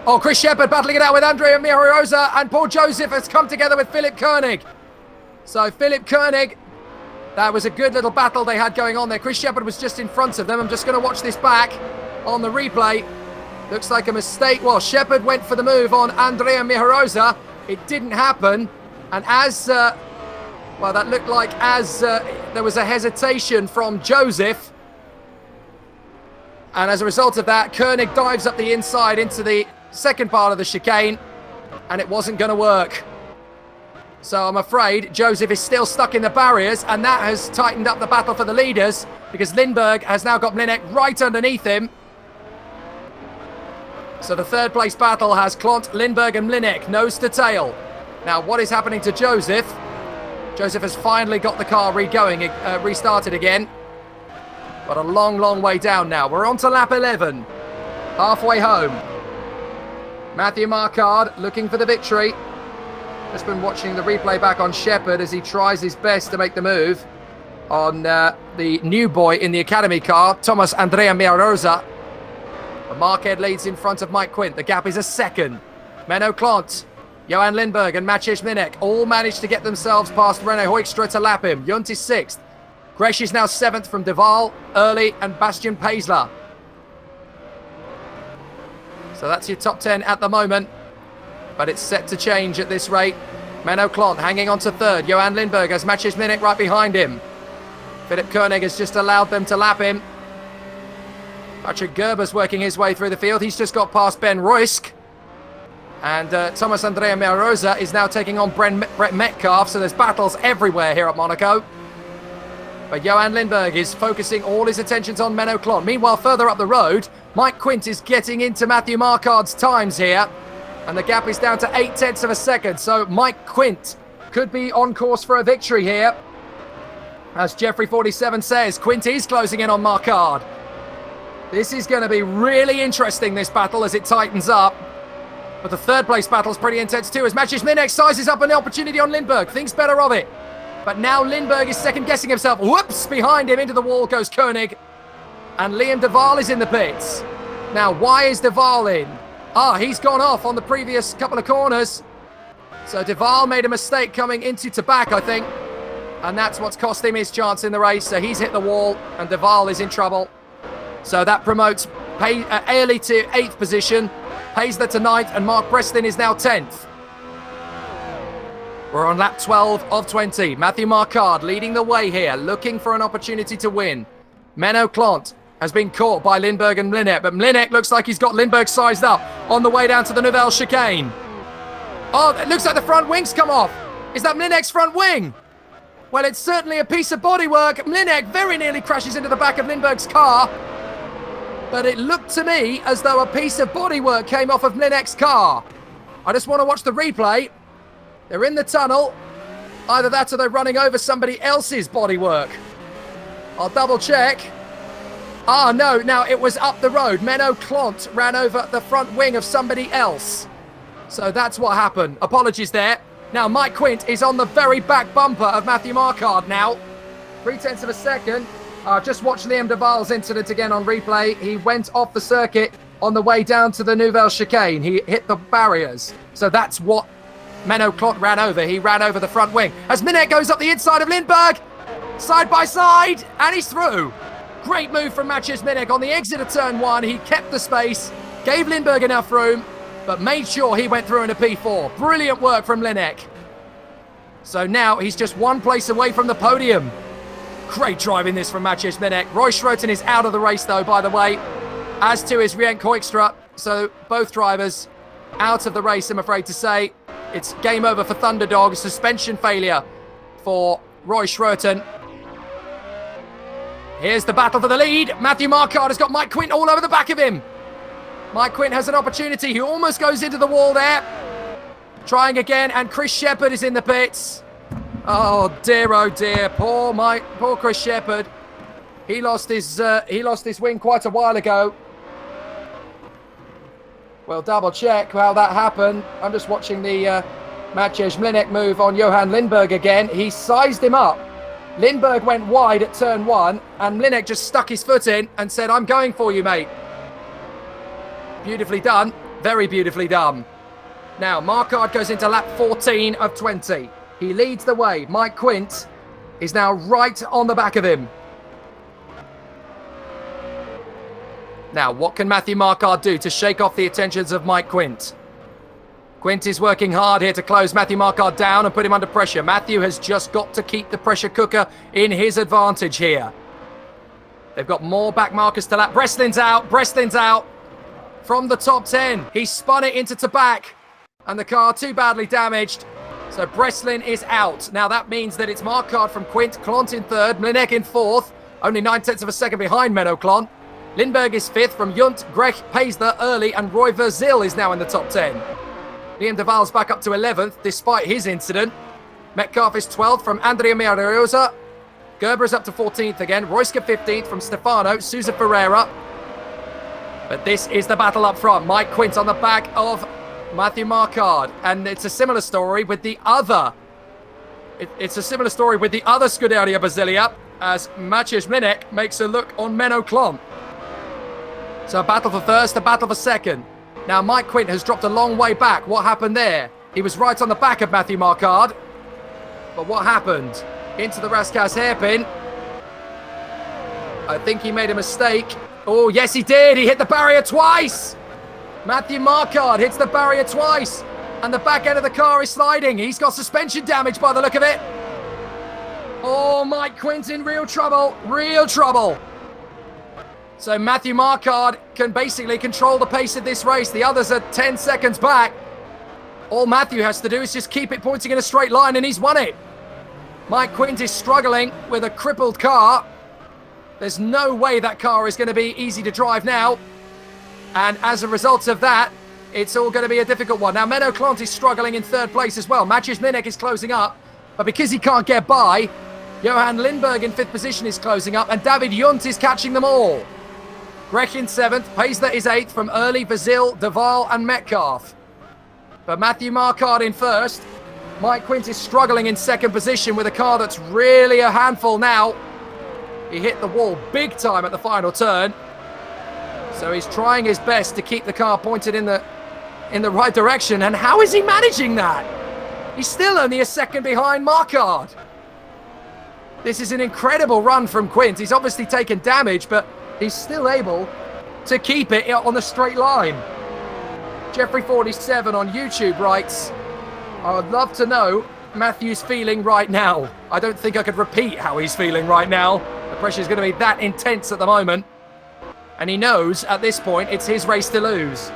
Oh, Chris Shepherd battling it out with Andrea Miroza, and Paul Joseph has come together with Philip Koenig. So Philip Koenig, that was a good little battle they had going on there. Chris Shepherd was just in front of them. I'm just going to watch this back on the replay. Looks like a mistake. Well, Shepherd went for the move on Andrea Miroza. It didn't happen. And as, well, that looked like as there was a hesitation from Joseph. And as a result of that, Koenig dives up the inside into the second part of the chicane, and it wasn't going to work. So I'm afraid Joseph is still stuck in the barriers, and that has tightened up the battle for the leaders because Lindberg has now got Mlinek right underneath him. So the third place battle has Klont, Lindberg and Mlinek nose to tail. Now what is happening to Joseph? Joseph has finally got the car restarted again. But a long, long way down now. We're on to lap 11. Halfway home. Matthew Marquardt looking for the victory. Just been watching the replay back on Shepherd as he tries his best to make the move on the new boy in the academy car, Thomas Andrea Miroza. Marquardt leads in front of Mike Quint. The gap is a second. Menno Klont, Johan Lindberg and Maciej Mlinek all managed to get themselves past René Hoekstra to lap him. Junt is 6th. Gresh is now 7th from De Waal, Early and Bastian Paisler. So that's your top 10 at the moment. But it's set to change at this rate. Menno Klont hanging on to 3rd. Johan Lindberg has Maciej Mlinek right behind him. Philip Koenig has just allowed them to lap him. Patrick Gerber's working his way through the field. He's just got past Ben Roysk. And Thomas Andrea Miroza is now taking on Brett Metcalf. So there's battles everywhere here at Monaco. But Johan Lindberg is focusing all his attentions on Menno Klont. Meanwhile, further up the road, Mike Quint is getting into Matthew Marquardt's times here. And the gap is down to 0.8 of a second. So Mike Quint could be on course for a victory here. As Jeffrey47 says, Quint is closing in on Marquardt. This is going to be really interesting, this battle, as it tightens up. But the third place battle is pretty intense too, as Maciej Mlinek sizes up an opportunity on Lindberg. Thinks better of it. But now Lindberg is second-guessing himself. Whoops! Behind him, into the wall goes Koenig. And Liam De Waal is in the pits. Now, why is De Waal in? He's gone off on the previous couple of corners. So De Waal made a mistake coming into Tabak, I think. And that's what's cost him his chance in the race. So he's hit the wall, and De Waal is in trouble. So that promotes Ailey to 8th position, Paisler to 9th, and Mark Preston is now 10th. We're on lap 12 of 20. Matthew Marquardt leading the way here, looking for an opportunity to win. Menno Klont has been caught by Lindberg and Mlinek, but Mlinek looks like he's got Lindberg sized up on the way down to the Nouvelle chicane. Oh, it looks like the front wing's come off. Is that Mlinek's front wing? Well, it's certainly a piece of bodywork. Mlinek very nearly crashes into the back of Lindberg's car. But it looked to me as though a piece of bodywork came off of Mlinek's car. I just want to watch the replay. They're in the tunnel. Either that or they're running over somebody else's bodywork. I'll double check. No, now it was up the road. Menno Klont ran over the front wing of somebody else. So that's what happened. Apologies there. Now Mike Quint is on the very back bumper of Matthew Marquardt now. 0.3 of a second. Just watch Liam De Waal's incident again on replay. He went off the circuit on the way down to the Nouvelle chicane. He hit the barriers. So that's what Menno Klont ran over. He ran over the front wing. As Mlinek goes up the inside of Lindberg, side by side, and he's through. Great move from Maciej Mlinek on the exit of turn 1. He kept the space, gave Lindberg enough room, but made sure he went through in a P4. Brilliant work from Linek. So now he's just one place away from the podium. Great driving this from Maciej Minek. Roy Schroeten is out of the race though, by the way, as to is Rienk Hoekstra. So both drivers out of the race, I'm afraid to say. It's game over for Thunderdog. Suspension failure for Roy Schroeten. Here's the battle for the lead. Matthew Marquardt has got Mike Quint all over the back of him. Mike Quint has an opportunity. He almost goes into the wall there. Trying again, and Chris Shepherd is in the pits. Oh dear, poor Chris Shepherd. He lost his win quite a while ago. We'll double check how that happened. I'm just watching the Maciej Minek move on Johan Lindberg again. He sized him up. Lindberg went wide at turn 1, and Linek just stuck his foot in and said, I'm going for you, mate. Beautifully done. Very beautifully done. Now, Marquardt goes into lap 14 of 20. He leads the way. Mike Quint is now right on the back of him. Now, what can Matthew Marquardt do to shake off the attentions of Mike Quint? Quint is working hard here to close Matthew Marquardt down and put him under pressure. Matthew has just got to keep the pressure cooker in his advantage here. They've got more back markers to lap. Breslin's out from the top 10. He spun it into back, and the car too badly damaged. So Breslin is out. Now that means that it's Marquardt from Quint, Clont in third, Mlinek in fourth, only 9/10 of a second behind Menno Clont. Lindberg is fifth from Junt, Grech, Paisler early, and Roy Verzil is now in the top 10. Liam de Val's back up to 11th, despite his incident. Metcalf is 12th from Andrea Miariosa. Gerber is up to 14th again. Royska 15th from Stefano, Sousa Ferreira. But this is the battle up front. Mike Quint on the back of Matthew Marquardt. And it's a similar story with the other. It's a similar story with the other Scuderia Basilia, as Maciej Minek makes a look on Menno Clont. So a battle for first, a battle for second. Now Mike Quint has dropped a long way back. What happened there? He was right on the back of Matthew Marquardt. But what happened? Into the Rascasse hairpin. I think he made a mistake. Oh, yes, he did. He hit the barrier twice. Matthew Marquardt hits the barrier twice. And the back end of the car is sliding. He's got suspension damage by the look of it. Oh, Mike Quint in real trouble. Real trouble. So Matthew Marquardt can basically control the pace of this race. The others are 10 seconds back. All Matthew has to do is just keep it pointing in a straight line, and he's won it. Mike Quint is struggling with a crippled car. There's no way that car is going to be easy to drive now. And as a result of that, it's all going to be a difficult one. Now, Menno Clont is struggling in third place as well. Maciej Minek is closing up. But because he can't get by, Johan Lindberg in fifth position is closing up. And David Junt is catching them all. Grech in seventh. Paisler is eighth from Early, Verzil, Deval and Metcalf. But Matthew Marquardt in first. Mike Quint is struggling in second position with a car that's really a handful now. He hit the wall big time at the final turn. So he's trying his best to keep the car pointed in the right direction. And how is he managing that? He's still only a second behind Marquardt. This is an incredible run from Quint. He's obviously taken damage, but he's still able to keep it on the straight line. Jeffrey47 on YouTube writes, I would love to know Matthew's feeling right now. I don't think I could repeat how he's feeling right now. The pressure is going to be that intense at the moment. And he knows at this point it's his race to lose.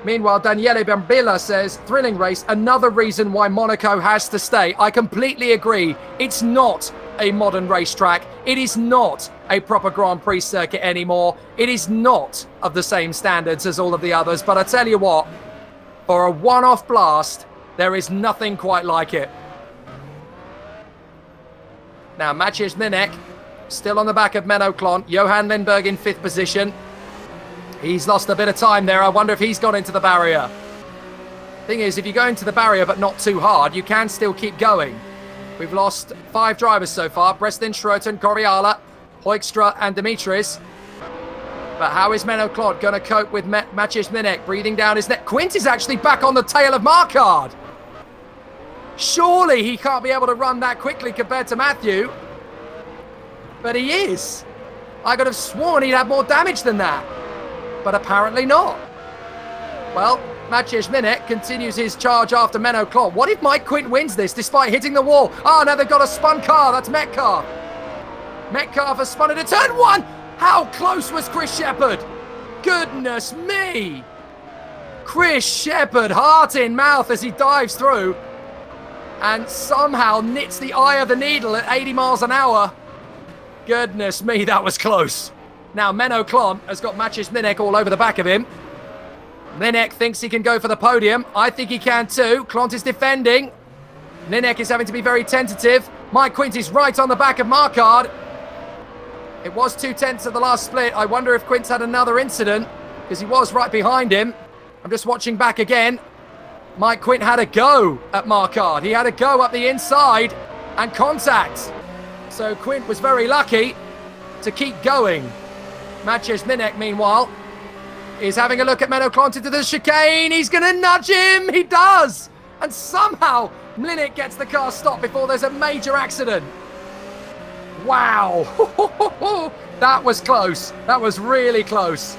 Meanwhile, Daniele Bambilla says, thrilling race, another reason why Monaco has to stay. I completely agree. It's not a modern racetrack. It is not a proper Grand Prix circuit anymore. It is not of the same standards as all of the others. But I tell you what, for a one-off blast, there is nothing quite like it. Now, Maciej Minek still on the back of Menno Clont. Johan Lindberg in fifth position. He's lost a bit of time there. I wonder if he's gone into the barrier. Thing is, if you go into the barrier but not too hard, you can still keep going. We've lost 5 drivers so far. Breslin, Schroeten, Coriala, Hoekstra and Dimitris. But how is Menno Clont going to cope with Maciej Minek breathing down his neck? Quint is actually back on the tail of Marquardt. Surely he can't be able to run that quickly compared to Matthew. But he is. I could have sworn he'd have more damage than that. But apparently not. Well, Maciej Minek continues his charge after Menno Klont. What if Mike Quint wins this despite hitting the wall? Oh, now they've got a spun car. That's Metcalf. Metcalf has spun into turn 1. How close was Chris Shepherd? Goodness me. Chris Shepherd, heart in mouth as he dives through and somehow knits the eye of the needle at 80 miles an hour. Goodness me, that was close. Now Menno Klont has got Maciej Minek all over the back of him. Minek thinks he can go for the podium. I think he can too. Klont is defending. Minek is having to be very tentative. Mike Quint is right on the back of Marquardt. It was 2/10 at the last split. I wonder if Quint's had another incident because he was right behind him. I'm just watching back again. Mike Quint had a go at Marquardt. He had a go up the inside and contact. So Quint was very lucky to keep going. Maciej Minek, meanwhile, is having a look at Menno Klont into the chicane. He's going to nudge him. He does. And somehow Minek gets the car stopped before there's a major accident. Wow. That was close. That was really close.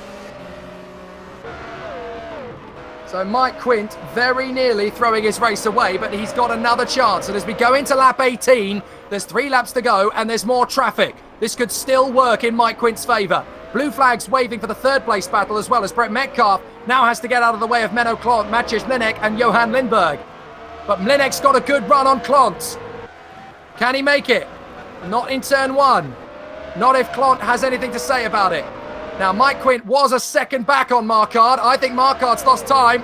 So Mike Quint very nearly throwing his race away, but he's got another chance. And as we go into lap 18, there's 3 laps to go and there's more traffic. This could still work in Mike Quint's favour. Blue flags waving for the 3rd place battle as well as Brett Metcalf now has to get out of the way of Menno Klont, Maciej Minek and Johan Lindberg. But Minek's got a good run on Klont. Can he make it? Not in turn 1. Not if Klont has anything to say about it. Now Mike Quint was a second back on Marquardt. I think Marquardt's lost time.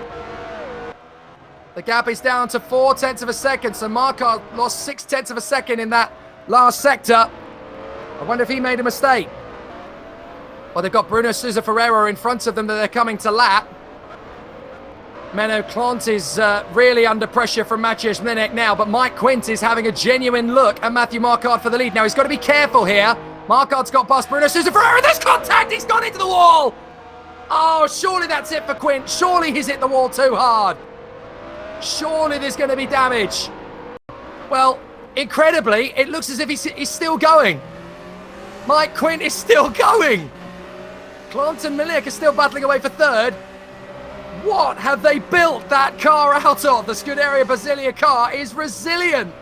The gap is down to 0.4 of a second, so Marquardt lost 0.6 of a second in that last sector. I wonder if he made a mistake. Well, they've got Bruno Sousa Ferreira in front of them that they're coming to lap. Menno Klont is really under pressure from Maciej Minek now, but Mike Quint is having a genuine look at Matthew Marquardt for the lead. Now, he's got to be careful here. Marquardt's got past Bruno Sousa Ferreira. There's contact. He's gone into the wall. Oh, surely that's it for Quint. Surely he's hit the wall too hard. Surely there's going to be damage. Well, incredibly, it looks as if he's still going. Mike Quint is still going. Klont and Minek are still battling away for 3rd. What have they built that car out of? The Scuderia Basilia car is resilient.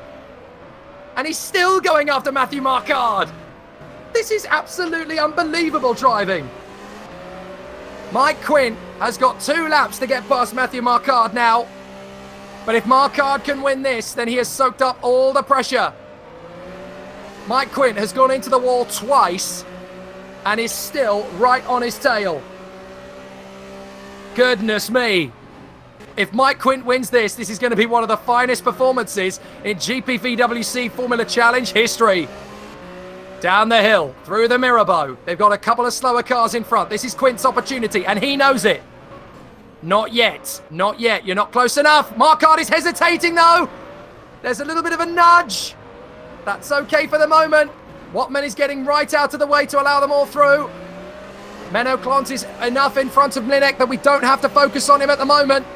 And he's still going after Matthew Marquardt. This is absolutely unbelievable driving. Mike Quint has got 2 laps to get past Matthew Marquardt now. But if Marquardt can win this, then he has soaked up all the pressure. Mike Quint has gone into the wall twice and is still right on his tail. Goodness me. If Mike Quint wins this, this is going to be one of the finest performances in GPVWC Formula Challenge history. Down the hill, through the Mirabeau. They've got a couple of slower cars in front. This is Quint's opportunity, and he knows it. Not yet. Not yet. You're not close enough. Marquardt is hesitating, though. There's a little bit of a nudge. That's okay for the moment. Wattman is getting right out of the way to allow them all through. Menno Klont is enough in front of Minek that we don't have to focus on him at the moment.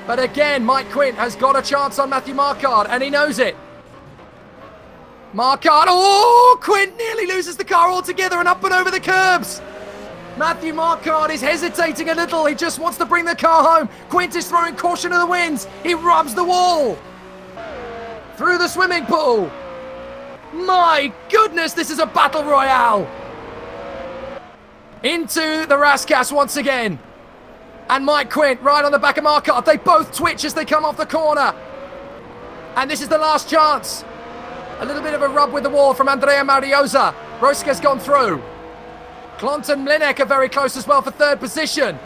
But again, Mike Quint has got a chance on Matthew Marquardt, and he knows it. Marquardt, oh, Quint nearly loses the car altogether and up and over the curbs. Matthew Marquardt is hesitating a little. He just wants to bring the car home. Quint is throwing caution to the winds. He rubs the wall. Through the swimming pool. My goodness, this is a battle royale. Into the Rascasse once again. And Mike Quint right on the back of Marquardt. They both twitch as they come off the corner. And this is the last chance. A little bit of a rub with the wall from Andrea Mariosa. Rosca's gone through. Klont and Minek are very close as well for 3rd position.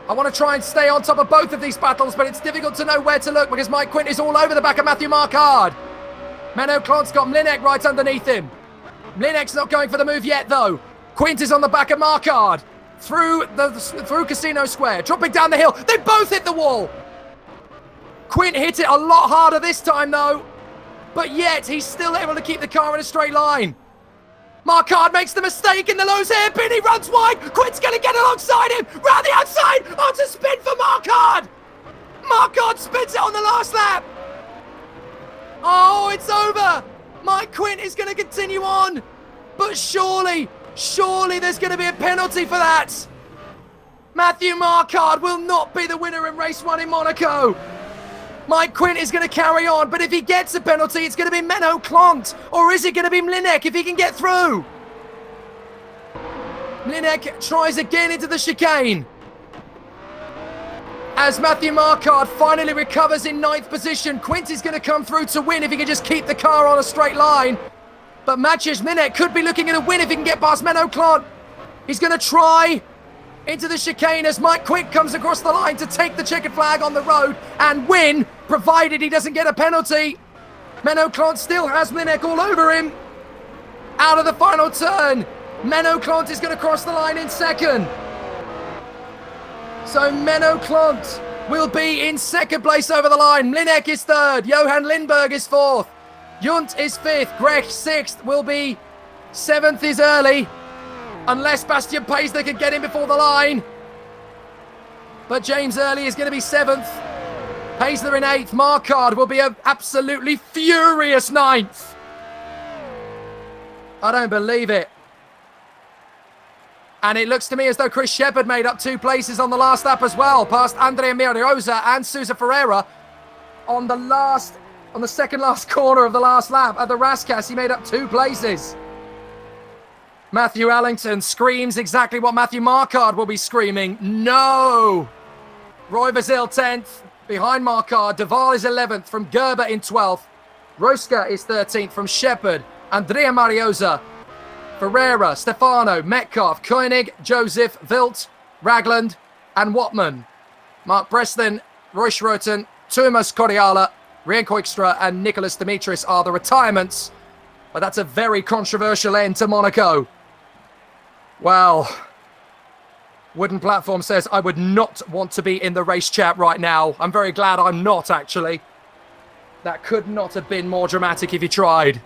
I want to try and stay on top of both of these battles, but it's difficult to know where to look because Mike Quint is all over the back of Matthew Marquardt. Menno Klont's got Minek right underneath him. Minek's not going for the move yet, though. Quint is on the back of Marquardt. Through Casino Square, dropping down the hill. They both hit the wall. Quint hit it a lot harder this time, though. But yet, he's still able to keep the car in a straight line. Marquardt makes the mistake in the Lowe's hairpin. He runs wide. Quint's going to get alongside him. Round the outside. On to spin for Marquardt. Marquardt spins it on the last lap. Oh, it's over. Mike Quint is going to continue on. But surely there's going to be a penalty for that. Matthew Marquardt will not be the winner in race 1 in Monaco. Mike Quint is going to carry on, but if he gets a penalty, it's going to be Menno Clont, or is it going to be Mlinek if he can get through? Mlinek tries again into the chicane. As Matthew Marquardt finally recovers in 9th position, Quint is going to come through to win if he can just keep the car on a straight line. But Maciej Mlinek could be looking at a win if he can get past Menno Clont. He's going to try into the chicane as Mike Quint comes across the line to take the checkered flag on the road and win, provided he doesn't get a penalty. Menno Clont still has Mlinek all over him. Out of the final turn, Menno Clont is going to cross the line in 2nd. So Menno Clont will be in 2nd place over the line. Mlinek is 3rd. Johan Lindberg is 4th. Junt is 5th. Grech 6th. Will be 7th is early. Unless Bastian Paisler can get in before the line. But James Early is going to be 7th. Paisler in 8th. Marquardt will be an absolutely furious 9th. I don't believe it. And it looks to me as though Chris Shepherd made up 2 places on the last lap as well, past Andrea Miriosa and Sousa Ferreira on the second last corner of the last lap at the Rascasse. He made up 2 places. Matthew Allington screams exactly what Matthew Marquardt will be screaming. No! Roy Vasil 10th, behind Marquardt. Duval is 11th from Gerber in 12th. Roska is 13th from Shepherd. Andrea Mariosa, Ferreira, Stefano, Metcalf, Koenig, Joseph, Wilt, Ragland, and Watman. Mark Breslin, Roy Schroten, Thomas Cordiala, Rian Koikstra, and Nicholas Dimitris are the retirements. But that's a very controversial end to Monaco. Well, Wooden Platform says, I would not want to be in the race chat right now. I'm very glad I'm not, actually. That could not have been more dramatic if you tried.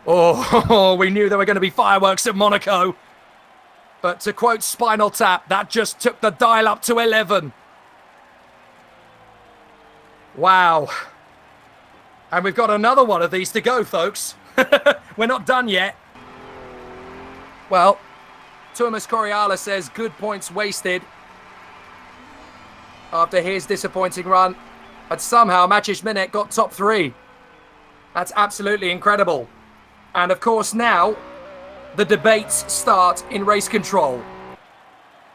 Oh, we knew there were going to be fireworks at Monaco. But to quote Spinal Tap, that just took the dial up to 11. Wow. And we've got another one of these to go, folks. We're not done yet. Well, Thomas Cordiala says, good points wasted after his disappointing run. But somehow Maciej Mlinek got top 3. That's absolutely incredible. And of course now, the debates start in race control.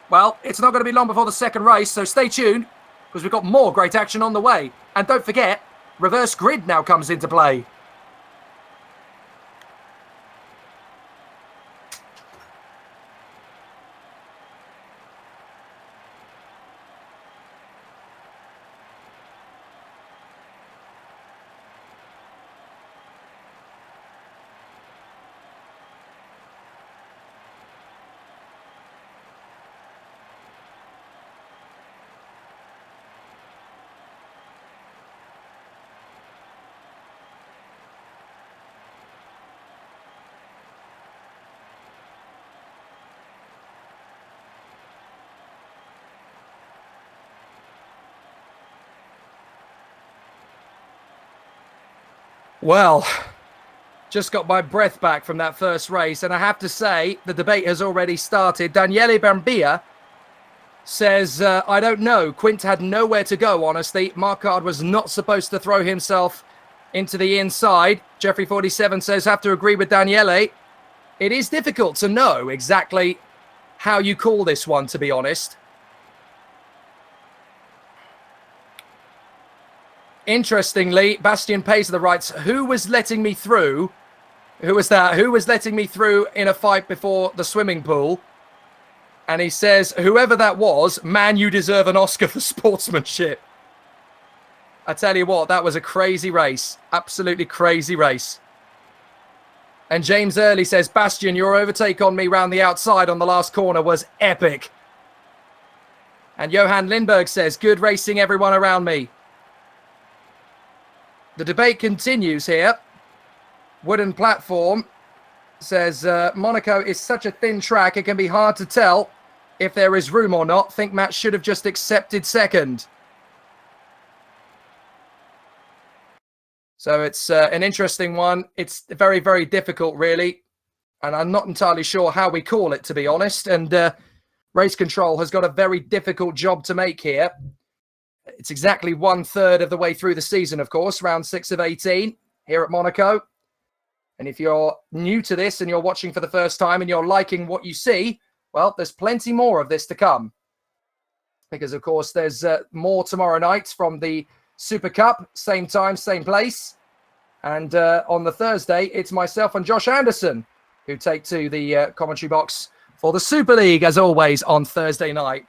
Well, it's not going to be long before the second race, so stay tuned, because we've got more great action on the way. And don't forget, reverse grid now comes into play. Well, just got my breath back from that first race, and I have to say, the debate has already started. Daniele Bambia says, I don't know. Quint had nowhere to go, honestly. Marquardt was not supposed to throw himself into the inside. Jeffrey47 says, have to agree with Daniele. It is difficult to know exactly how you call this one, to be honest. Interestingly, Bastian Paisler writes, who was letting me through? Who was that? Who was letting me through in a fight before the swimming pool? And he says, whoever that was, man, you deserve an Oscar for sportsmanship. I tell you what, that was a crazy race. Absolutely crazy race. And James Early says, Bastian, your overtake on me round the outside on the last corner was epic. And Johan Lindberg says, good racing everyone around me. The debate continues here. Wooden Platform says, Monaco is such a thin track, it can be hard to tell if there is room or not. Think Matt should have just accepted second. So it's an interesting one. It's very, very difficult, really. And I'm not entirely sure how we call it, to be honest. And Race control has got a very difficult job to make here. It's exactly 1/3 of the way through the season, of course, round 6 of 18 here at Monaco. And if you're new to this and you're watching for the first time and you're liking what you see, well, there's plenty more of this to come. Because, of course, there's more tomorrow night from the Super Cup, same time, same place. And on the Thursday, it's myself and Josh Anderson who take to the commentary box for the Super League, as always, on Thursday night.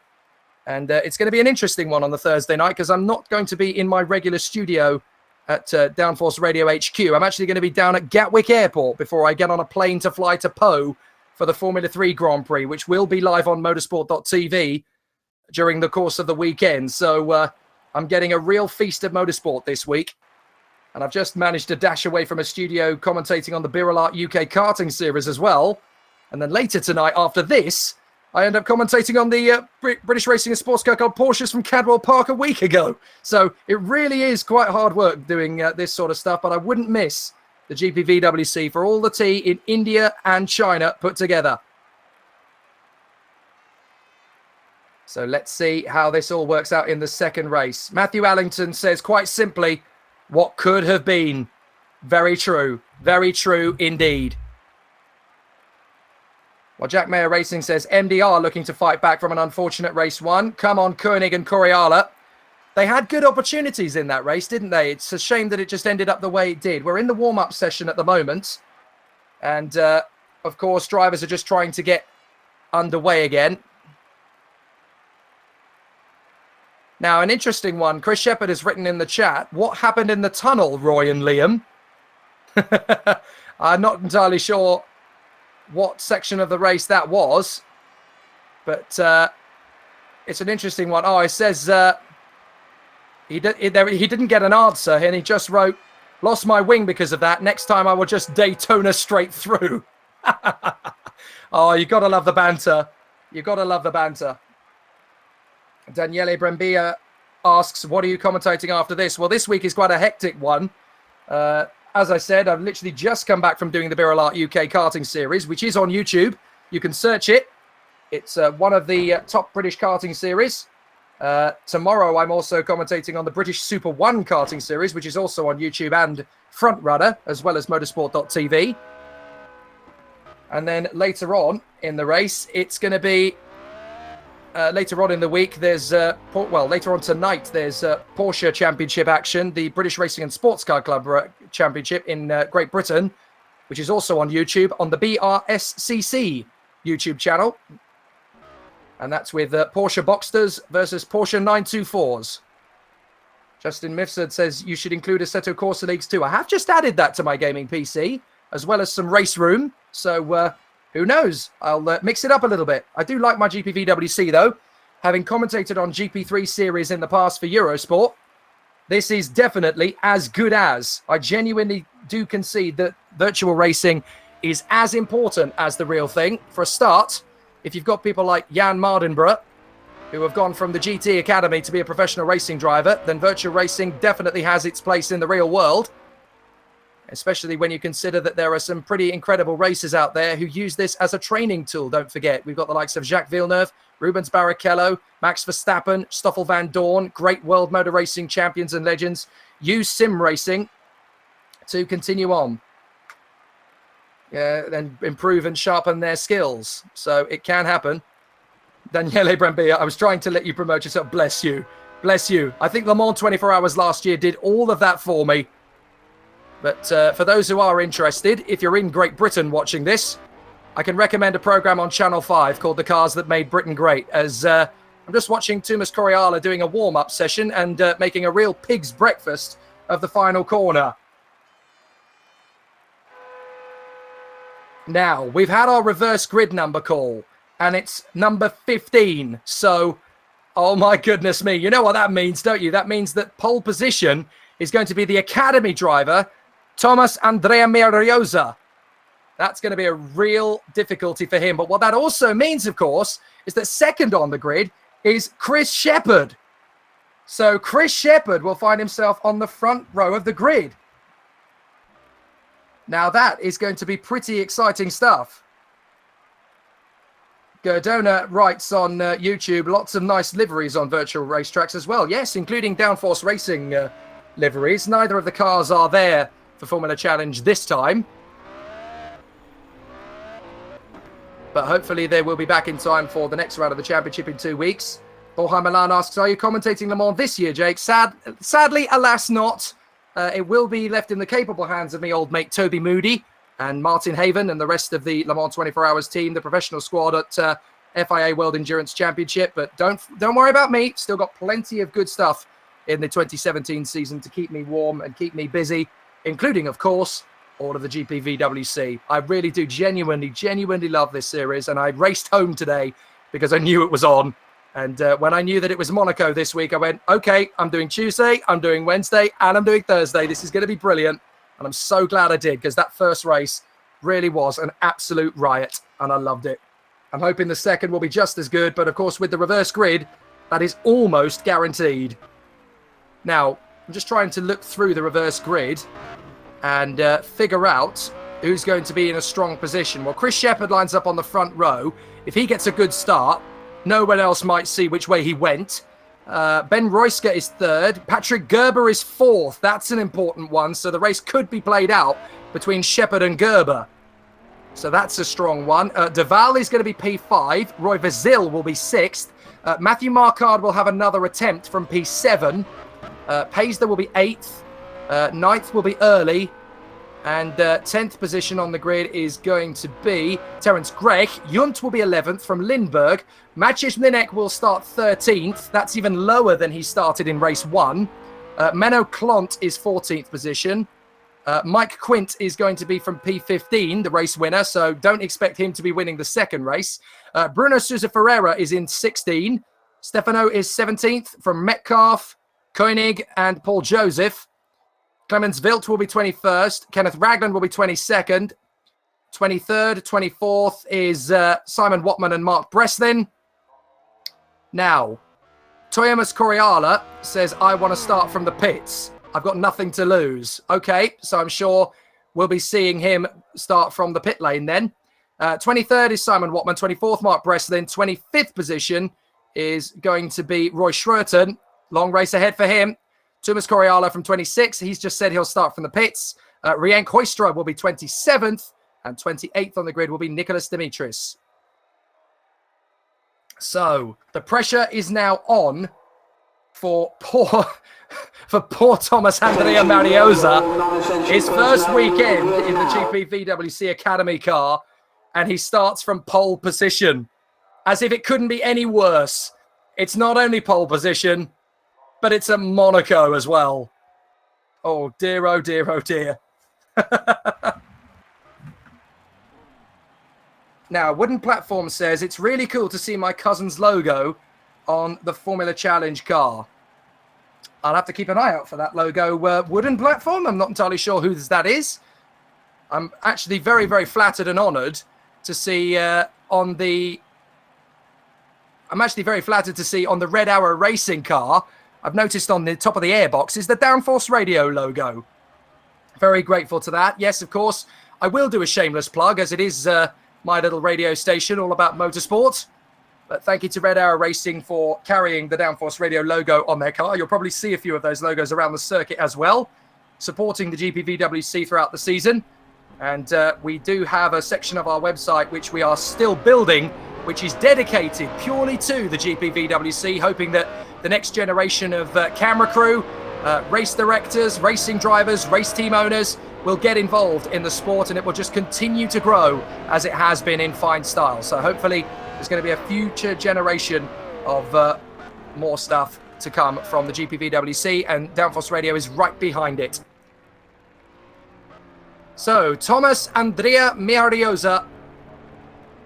And it's going to be an interesting one on the Thursday night because I'm not going to be in my regular studio at Downforce Radio HQ. I'm actually going to be down at Gatwick Airport before I get on a plane to fly to Po for the Formula 3 Grand Prix, which will be live on motorsport.tv during the course of the weekend. So I'm getting a real feast of motorsport this week. And I've just managed to dash away from a studio commentating on the buildup UK karting series as well. And then later tonight, after this, I end up commentating on the British Racing and Sports Car called Porsches from Cadwell Park a week ago. So it really is quite hard work doing this sort of stuff, but I wouldn't miss the GPVWC for all the tea in India and China put together. So let's see how this all works out in the second race. Matthew Allington says quite simply, what could have been. Very true indeed. Well, Jack Mayer Racing says, MDR looking to fight back from an unfortunate race one. Come on, Koenig and Coriala. They had good opportunities in that race, didn't they? It's a shame that it just ended up the way it did. We're in the warm-up session at the moment. And, of course, drivers are just trying to get underway again. Now, an interesting one. Chris Shepherd has written in the chat, what happened in the tunnel, Roy and Liam? I'm not entirely sure what section of the race that was, but it's an interesting one. Oh, it says he didn't get an answer, and he just wrote, lost my wing because of that. Next time I will just Daytona straight through. Oh, you got to love the banter. You got to love the banter. Daniele Brembia asks, what are you commentating after this? Well, this week is quite a hectic one. As I said, I've literally just come back from doing the buildup UK karting series, which is on YouTube. You can search it. It's one of the top British karting series. Tomorrow, I'm also commentating on the British Super 1 karting series, which is also on YouTube and Frontrunner, as well as motorsport.tv. And then later on in the race, it's going to be later on in the week, there's, later on tonight, there's Porsche Championship action, the British Racing and Sports Car Club Championship in Great Britain, which is also on YouTube, on the BRSCC YouTube channel. And that's with Porsche Boxsters versus Porsche 924s. Justin Mifsud says you should include Assetto Corsa Leagues too. I have just added that to my gaming PC, as well as some race room. So, who knows? I'll mix it up a little bit. I do like my GPVWC, though. Having commentated on GP3 series in the past for Eurosport, this is definitely as good as. I genuinely do concede that virtual racing is as important as the real thing. For a start, if you've got people like Jan Mardenborough, who have gone from the GT Academy to be a professional racing driver, then virtual racing definitely has its place in the real world. Especially when you consider that there are some pretty incredible racers out there who use this as a training tool. Don't forget, we've got the likes of Jacques Villeneuve, Rubens Barrichello, Max Verstappen, Stoffel Van Dorn, great world motor racing champions and legends, use sim racing to continue on and improve and sharpen their skills. So it can happen. Daniele Brambilla, I was trying to let you promote yourself. Bless you. Bless you. I think Le Mans 24 Hours last year did all of that for me. But for those who are interested, if you're in Great Britain watching this, I can recommend a program on Channel 5 called The Cars That Made Britain Great, as I'm just watching Tumas Coriala doing a warm-up session and making a real pig's breakfast of the final corner. Now, we've had our reverse grid number call, and it's number 15. So, oh my goodness me, you know what that means, don't you? That means that pole position is going to be the Academy driver, Thomas Andrea Miriosa. That's going to be a real difficulty for him. But what that also means, of course, is that second on the grid is Chris Shepherd. So Chris Shepherd will find himself on the front row of the grid. Now that is going to be pretty exciting stuff. Gerdona writes on YouTube, lots of nice liveries on virtual racetracks as well. Yes, including Downforce Racing liveries. Neither of the cars are there for Formula Challenge this time. But hopefully they will be back in time for the next round of the championship in 2 weeks. Borja Milan asks, are you commentating Le Mans this year, Jake? Sadly, alas not. It will be left in the capable hands of me old mate Toby Moody and Martin Haven and the rest of the Le Mans 24 Hours team, the professional squad at FIA World Endurance Championship. But don't worry about me. Still got plenty of good stuff in the 2017 season to keep me warm and keep me busy, including, of course, all of the GPVWC. I really do genuinely love this series, and I raced home today because I knew it was on. And when I knew that it was Monaco this week, I went, okay, I'm doing Tuesday, I'm doing Wednesday, and I'm doing Thursday. This is going to be brilliant. And I'm so glad I did, because that first race really was an absolute riot, and I loved it. I'm hoping the second will be just as good, but of course, with the reverse grid, that is almost guaranteed. Now, I'm just trying to look through the reverse grid and figure out who's going to be in a strong position. Well, Chris Shepherd lines up on the front row. If he gets a good start, no one else might see which way he went. Ben Royska is third. Patrick Gerber is fourth. That's an important one. So the race could be played out between Shepherd and Gerber. So that's a strong one. Deval is going to be P5. Roy Vazil will be sixth. Matthew Marquardt will have another attempt from P7. Paisler will be eighth. Ninth will be Early. And 10th position on the grid is going to be Terence Grech. Junt will be 11th from Lindbergh. Maciej Mlinek will start 13th. That's even lower than he started in race 1. Menno Klont is 14th position. Mike Quint is going to be from P15, the race winner, so don't expect him to be winning the second race. Bruno Sousa Ferreira is in 16. Stefano is 17th from Metcalf, Koenig, and Paul Joseph. Clemens Wilt will be 21st. Kenneth Ragland will be 22nd. 23rd, 24th is Simon Watman and Mark Breslin. Now, Toyomas Coriala says, I want to start from the pits. I've got nothing to lose. Okay, so I'm sure we'll be seeing him start from the pit lane then. 23rd is Simon Watman. 24th, Mark Breslin. 25th position is going to be Roy Schroeter. Long race ahead for him. Thomas Coriala from 26. He's just said he'll start from the pits. Riank Hoystra will be 27th. And 28th on the grid will be Nicholas Dimitris. So the pressure is now on for poor Thomas Andrea Mariosa. His first weekend in the GPVWC Academy car. And he starts from pole position. As if it couldn't be any worse. It's not only pole position, but it's at Monaco as well. Oh dear, oh dear, oh dear. Now, Wooden Platform says, it's really cool to see my cousin's logo on the Formula Challenge car. I'll have to keep an eye out for that logo. Wooden Platform, I'm not entirely sure who that is. I'm actually very, very flattered and honoured to see on the Red Arrow Racing car, I've noticed on the top of the airbox is the Downforce Radio logo. Very grateful to that. Yes, of course, I will do a shameless plug as it is my little radio station all about motorsport. But thank you to Red Arrow Racing for carrying the Downforce Radio logo on their car. You'll probably see a few of those logos around the circuit as well, supporting the GPVWC throughout the season. And we do have a section of our website which we are still building, which is dedicated purely to the GPVWC, hoping that the next generation of camera crew, race directors, racing drivers, race team owners will get involved in the sport, and it will just continue to grow as it has been in fine style. So hopefully there's going to be a future generation of more stuff to come from the GPVWC, and Downforce Radio is right behind it. So Thomas Andrea Miariosa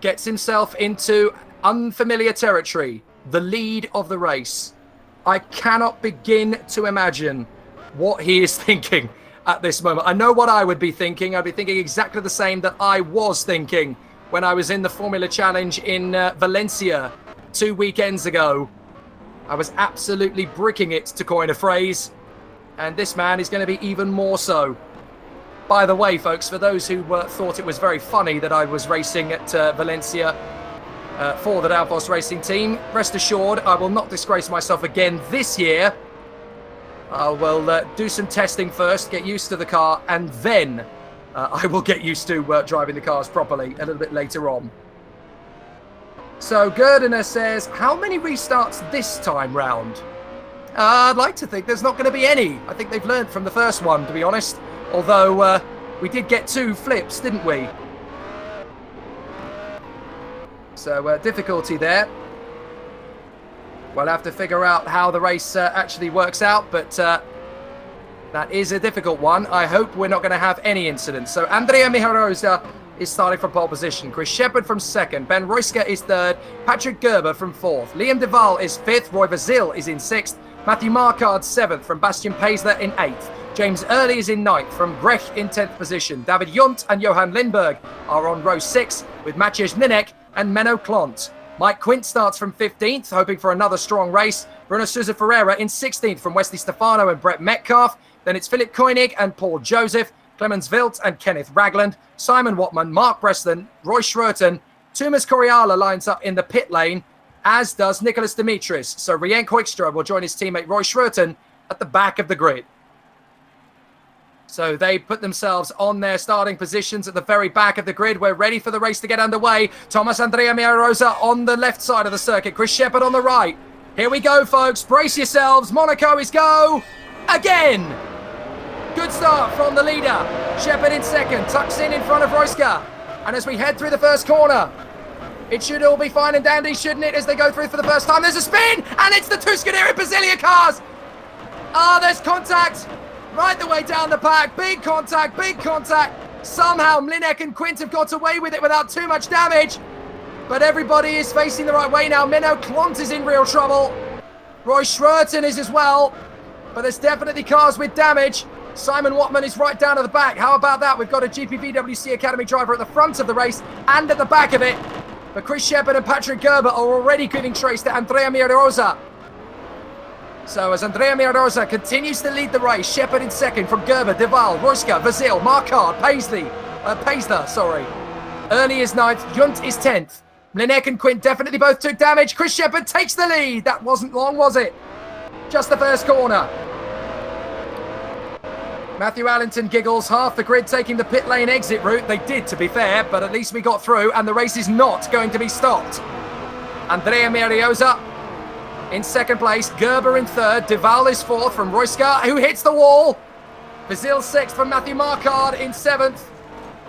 gets himself into unfamiliar territory, the lead of the race. I cannot begin to imagine what he is thinking at this moment. I know what I would be thinking. I'd be thinking exactly the same that I was thinking when I was in the Formula Challenge in Valencia 2 weekends ago. I was absolutely bricking it, to coin a phrase. And this man is going to be even more so. By the way, folks, for those who thought it was very funny that I was racing at Valencia, for the Downforce Racing team. Rest assured, I will not disgrace myself again this year. I will do some testing first, get used to the car, and then I will get used to driving the cars properly a little bit later on. So Gerdiner says, how many restarts this time round? I'd like to think there's not going to be any. I think they've learned from the first one, to be honest. Although we did get 2 flips, didn't we? So difficulty there. We'll have to figure out how the race actually works out, but that is a difficult one. I hope we're not going to have any incidents. So Andrea Mijarosa is starting from pole position. Chris Shepherd from 2nd. Ben Royska is 3rd. Patrick Gerber from 4th. Liam Duval is 5th. Roy Vasil is in 6th. Matthew Marquardt 7th from Bastian Paisler in 8th. James Early is in 9th from Brecht in 10th position. David Junt and Johan Lindberg are on row 6 with Maciej Mlinek and Menno Klont. Mike Quint starts from 15th, hoping for another strong race. Bruno Sousa Ferreira in 16th from Wesley Stefano and Brett Metcalf. Then it's Philip Koenig and Paul Joseph, Clemens Wilt and Kenneth Ragland, Simon Watman, Mark Breston, Roy Schroeten. Tumas Coriala lines up in the pit lane, as does Nicholas Dimitris. So Rienk Hoekstra will join his teammate Roy Schroeten at the back of the grid. So they put themselves on their starting positions at the very back of the grid. We're ready for the race to get underway. Thomas Andrea Mijarosa on the left side of the circuit. Chris Shepherd on the right. Here we go, folks. Brace yourselves. Monaco is go again. Good start from the leader. Shepherd in 2nd. Tucks in front of Royska. And as we head through the first corner, it should all be fine and dandy, shouldn't it, as they go through for the first time. There's a spin, and it's the 2 Scuderia Basilia cars. There's contact. Right the way down the pack. Big contact, big contact. Somehow Mlinek and Quint have got away with it without too much damage. But everybody is facing the right way now. Menno Klont is in real trouble. Roy Schroeten is as well. But there's definitely cars with damage. Simon Watman is right down at the back. How about that? We've got a GPVWC Academy driver at the front of the race and at the back of it. But Chris Shepherd and Patrick Gerber are already giving trace to Andrea Mijarosa. So as Andrea Mijarosa continues to lead the race, Shepherd in 2nd from Gerber, Duval, Royska, Vasil, Marquardt, Paisler, sorry. Early is 9th, Junt is 10th. Mlinek and Quint definitely both took damage. Chris Shepherd takes the lead. That wasn't long, was it? Just the first corner. Matthew Allington giggles, half the grid taking the pit lane exit route. They did, to be fair, but at least we got through, and the race is not going to be stopped. Andrea Mijarosa in 2nd place, Gerber in 3rd, Duval is 4th from Royska, who hits the wall. Vasil 6th from Matthew Marquardt in 7th,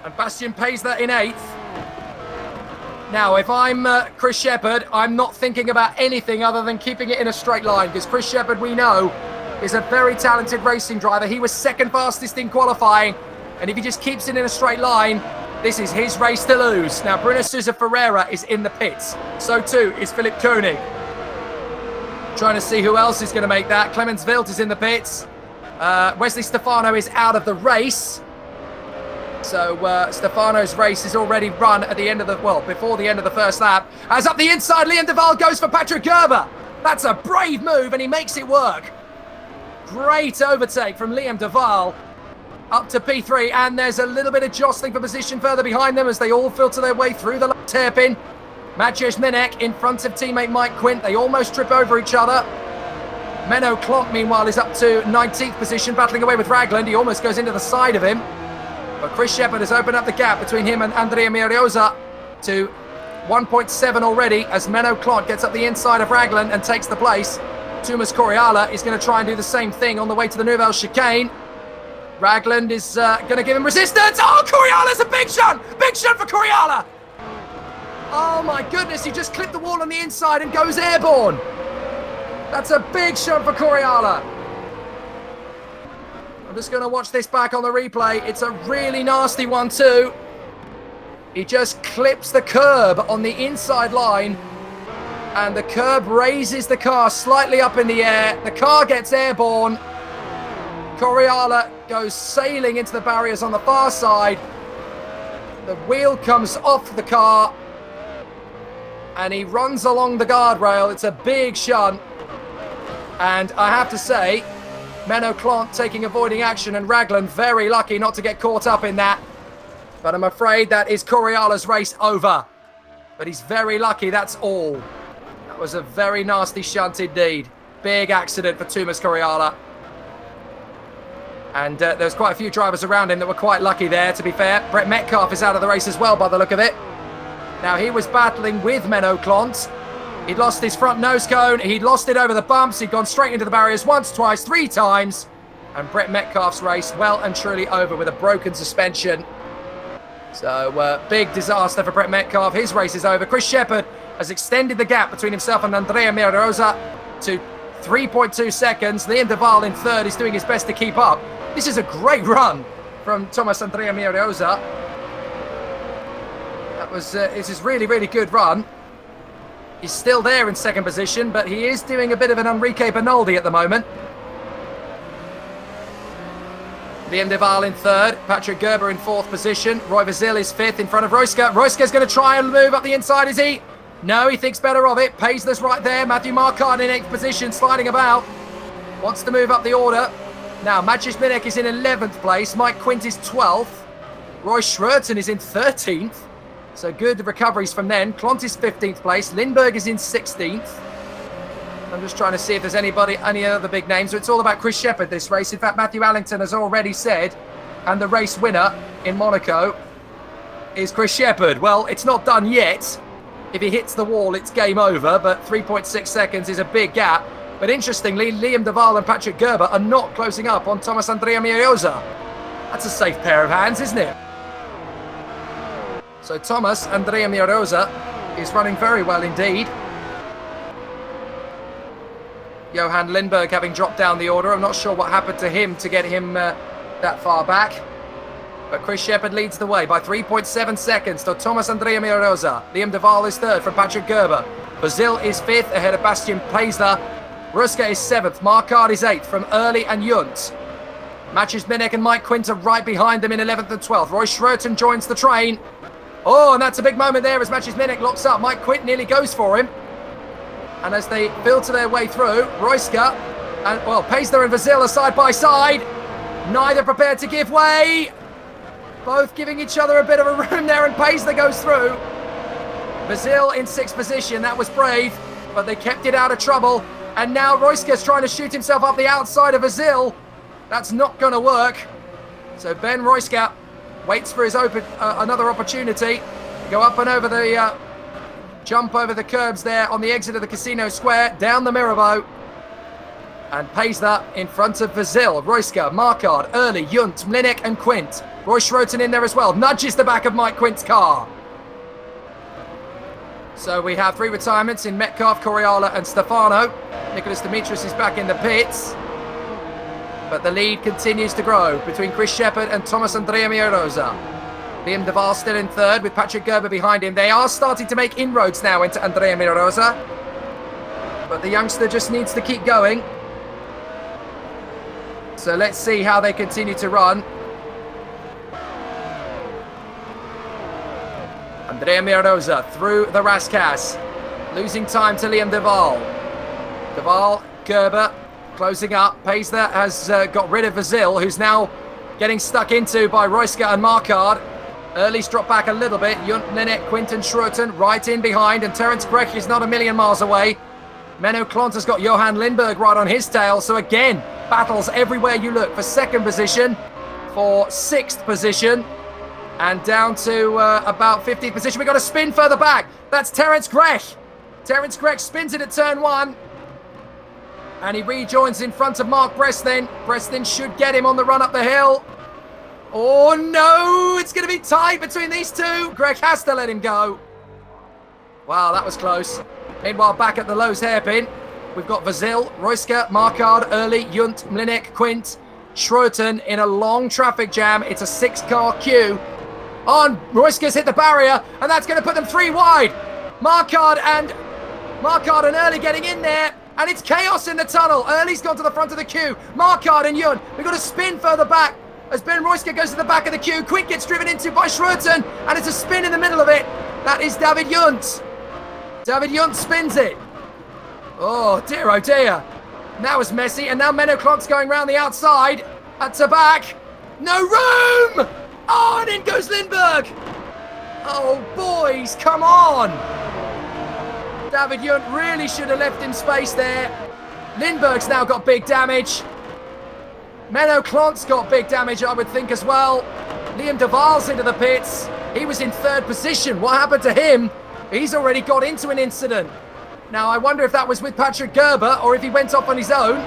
and Bastian Paisler in 8th. Now, if I'm Chris Shepherd, I'm not thinking about anything other than keeping it in a straight line, because Chris Shepherd, we know, is a very talented racing driver. He was 2nd fastest in qualifying, and if he just keeps it in a straight line, this is his race to lose. Now, Bruno Sousa Ferreira is in the pits. So too is Philip Koenig. Trying to see who else is going to make that. Clemens Wilt is in the pits. Wesley Stefano is out of the race. So Stefano's race is already run at the end of the, well, before the end of the first lap. As up the inside, Liam Duval goes for Patrick Gerber. That's a brave move, and he makes it work. Great overtake from Liam Duval up to P3, and there's a little bit of jostling for position further behind them as they all filter their way through the last hairpin. Maciej Mlinek in front of teammate Mike Quint. They almost trip over each other. Menno Klont, meanwhile, is up to 19th position, battling away with Ragland. He almost goes into the side of him. But Chris Shepherd has opened up the gap between him and Andrea Mijarosa to 1.7 already as Menno Klont gets up the inside of Ragland and takes the place. Tumas Coriala is going to try and do the same thing on the way to the Nouvelle Chicane. Ragland is going to give him resistance. Oh, Coriala's a big shot! Big shot for Coriala! Oh my goodness, he just clipped the wall on the inside and goes airborne. That's a big shot for Coriala. I'm just going to watch this back on the replay. It's a really nasty one too. He just clips the curb on the inside line, and the curb raises the car slightly up in the air. The car gets airborne. Coriala goes sailing into the barriers on the far side. The wheel comes off the car, and he runs along the guardrail. It's a big shunt. And I have to say, Menno Klont taking avoiding action, and Ragland very lucky not to get caught up in that. But I'm afraid that is Coriala's race over. but he's very lucky, that's all. That was a very nasty shunt indeed. Big accident for Tumas Correala. And there's quite a few drivers around him that were quite lucky there, to be fair. Brett Metcalf is out of the race as well, by the look of it. Now, he was battling with Menno Clont. He'd lost his front nose cone. He'd lost it over the bumps. He'd gone straight into the barriers once, twice, 3 times. And Brett Metcalf's race well and truly over with a broken suspension. So, big disaster for Brett Metcalf. His race is over. Chris Shepherd has extended the gap between himself and Andrea Mirosa to 3.2 seconds. Liam Duval in third is doing his best to keep up. This is a great run from Thomas Andrea Mirosa. It's a really, really good run. He's still there in second position, but he is doing a bit of an Enrique Bernaldi at the moment. Liam Duval in third, Patrick Gerber in fourth position. Roy Vazil is fifth in front of Royska. Royska's going to try and move up the inside, is he? No, he thinks better of it. Paisler's right there. Matthew Marquardt in 8th position, sliding about. Wants to move up the order. Now, Maciej Minek is in 11th place. Mike Quint is 12th. Roy Schroeton is in 13th. So good recoveries from them. Clont is 15th place. Lindbergh is in 16th. I'm just trying to see if there's any other big names. So it's all about Chris Shepherd this race. In fact, Matthew Allington has already said, and the race winner in Monaco is Chris Shepherd. Well, it's not done yet. If he hits the wall, it's game over, but 3.6 seconds is a big gap. But interestingly, Liam Duval and Patrick Gerber are not closing up on Thomas Andrea Mirosa. That's a safe pair of hands, isn't it? So Thomas Andrea Mirosa is running very well indeed. Johan Lindbergh having dropped down the order. I'm not sure what happened to him to get him that far back. But Chris Shepherd leads the way by 3.7 seconds to Thomas Andrea Mirosa. Liam Duval is third from Patrick Gerber. Vazil is fifth ahead of Bastian Paisler. Ruska is seventh. Marquardt is eighth from Early and Yunt. Maciej Minek and Mike Quint are right behind them in 11th and 12th. Roy Schroeton joins the train. Oh, and that's a big moment there as Maciej Minek locks up. Mike Quint nearly goes for him. And as they filter their way through, Royska and, well, Paisler and Vazil are side by side. Neither prepared to give way. Both giving each other a bit of a room there, and Paisler goes through. Vazil in 6th position. That was brave, but they kept it out of trouble. And now Royska's trying to shoot himself up the outside of Vazil. That's not going to work. So Ben Royska waits for his another opportunity. Go up and over the... jump over the curbs there on the exit of the Casino Square, down the Mirabeau. And Paisler in front of Vazil, Royska, Marquardt, Early, Yunt, Mlinek and Quint. Roy Schroeton in there as well, nudges the back of Mike Quint's car. So we have 3 retirements in Metcalf, Correala and Stefano. Nicholas Dimitris is back in the pits. But the lead continues to grow between Chris Shepherd and Thomas Andrea Mirosa. Liam Duval still in third with Patrick Gerber behind him. They are starting to make inroads now into Andrea Mirosa. But the youngster just needs to keep going. So let's see how they continue to run. Andrea Mirosa through the Rascasse. Losing time to Liam Duval. Duval, Gerber closing up. Paisler has got rid of Vazil, who's now getting stuck into by Royska and Marquardt. Early's dropped back a little bit. Yunt, Linek, Quinton, Schroeton right in behind, and Terence Grech is not a million miles away. Menno Clont has got Johan Lindbergh right on his tail. So again, battles everywhere you look for second position, for 6th position, and down to about 15th position. We've got a spin further back. That's Terence Grech. Terence Grech spins it at turn 1. And he rejoins in front of Mark Brestin. Brestin should get him on the run up the hill. Oh no, it's going to be tight between these two. Greg has to let him go. Wow, that was close. Meanwhile, back at the Lowe's hairpin, we've got Vazil, Royska, Marquardt, Early, Yunt, Mlinek, Quint, Schroeton in a long traffic jam. It's a 6-car queue. On, Royska's hit the barrier, and that's going to put them 3 wide. Marquardt and Early getting in there, and it's chaos in the tunnel. Early's gone to the front of the queue. Marquardt and Yunt, we've got a spin further back. As Ben Royska goes to the back of the queue, Quint gets driven into by Schroeton, and it's a spin in the middle of it. That is David Yunt. David Yunt spins it. Oh dear. Now it's messy, and now Menno Clont's going round the outside. At the back. No room! Oh, and in goes Lindbergh. Oh, boys, come on! David Junt really should have left him space there. Lindbergh's now got big damage. Menno Klont's got big damage, I would think, as well. Liam de Waal's into the pits. He was in third position. What happened to him? He's already got into an incident. Now, I wonder if that was with Patrick Gerber or if he went off on his own.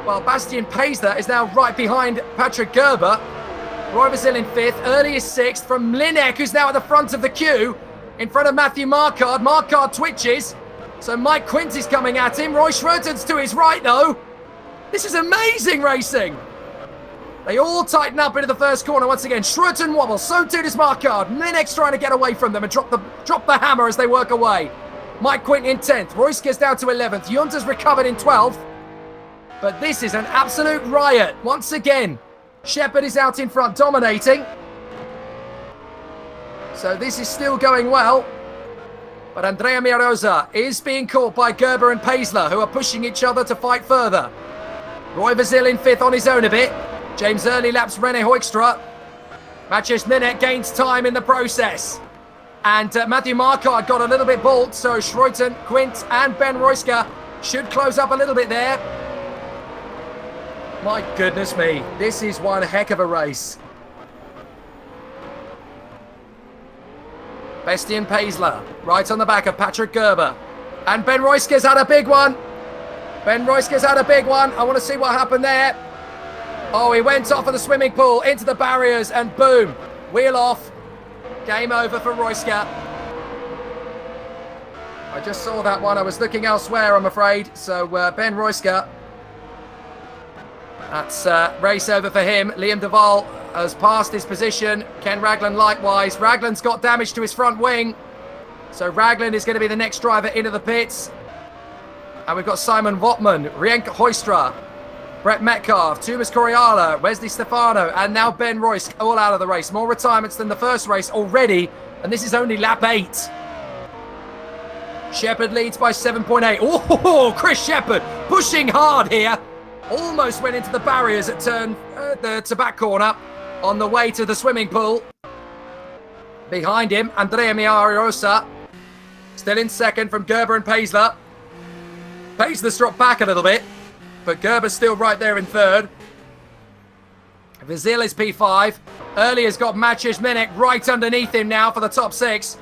Well, Bastien Paisler is now right behind Patrick Gerber. Roy Brazil in fifth. Early is sixth from Linek, who's now at the front of the queue. In front of Matthew Marquardt. Marquardt twitches. So Mike Quint is coming at him. Roy Schroeten's to his right, though. This is amazing racing. They all tighten up into the first corner once again. Schroeten wobbles, so too does Marquardt. Linek's trying to get away from them and drop the hammer as they work away. Mike Quint in 10th. Royska's down to 11th. Junt has recovered in 12th. But this is an absolute riot. Once again, Shepard is out in front, dominating. So this is still going well. But Andrea Miarosa is being caught by Gerber and Paisler, who are pushing each other to fight further. Roy Brazil in fifth on his own a bit. James Early laps René Hoekstra. Maciej Minek gains time in the process. And Matthew Marquardt got a little bit balked, so Schroeten, Quint and Ben Royska should close up a little bit there. My goodness me, this is one heck of a race. Bastien Paisler, right on the back of Patrick Gerber. And Ben Royska's had a big one. Ben Royska's had a big one. I want to see what happened there. Oh, he went off of the swimming pool into the barriers and boom, wheel off. Game over for Royska. I just saw that one. I was looking elsewhere, I'm afraid. So Ben Royska. That's race over for him. Liam de Waal has passed his position. Ken Raglan likewise. Raglan's got damage to his front wing. So Raglan is going to be the next driver into the pits. And we've got Simon Wotman, Rienk Hoekstra, Brett Metcalf, Tumas Coriala, Wesley Stefano, and now Ben Roysk all out of the race. More retirements than the first race already, and this is only lap 8. Shepard leads by 7.8. Oh, Chris Shepard pushing hard here. Almost went into the barriers at the back corner on the way to the swimming pool. Behind him, Andrea Miarosa, still in second from Gerber and Paisler. Paisler's dropped back a little bit, but Gerber's still right there in third. Brazil is P5. Early has got Maciej Minek right underneath him now for the top 6.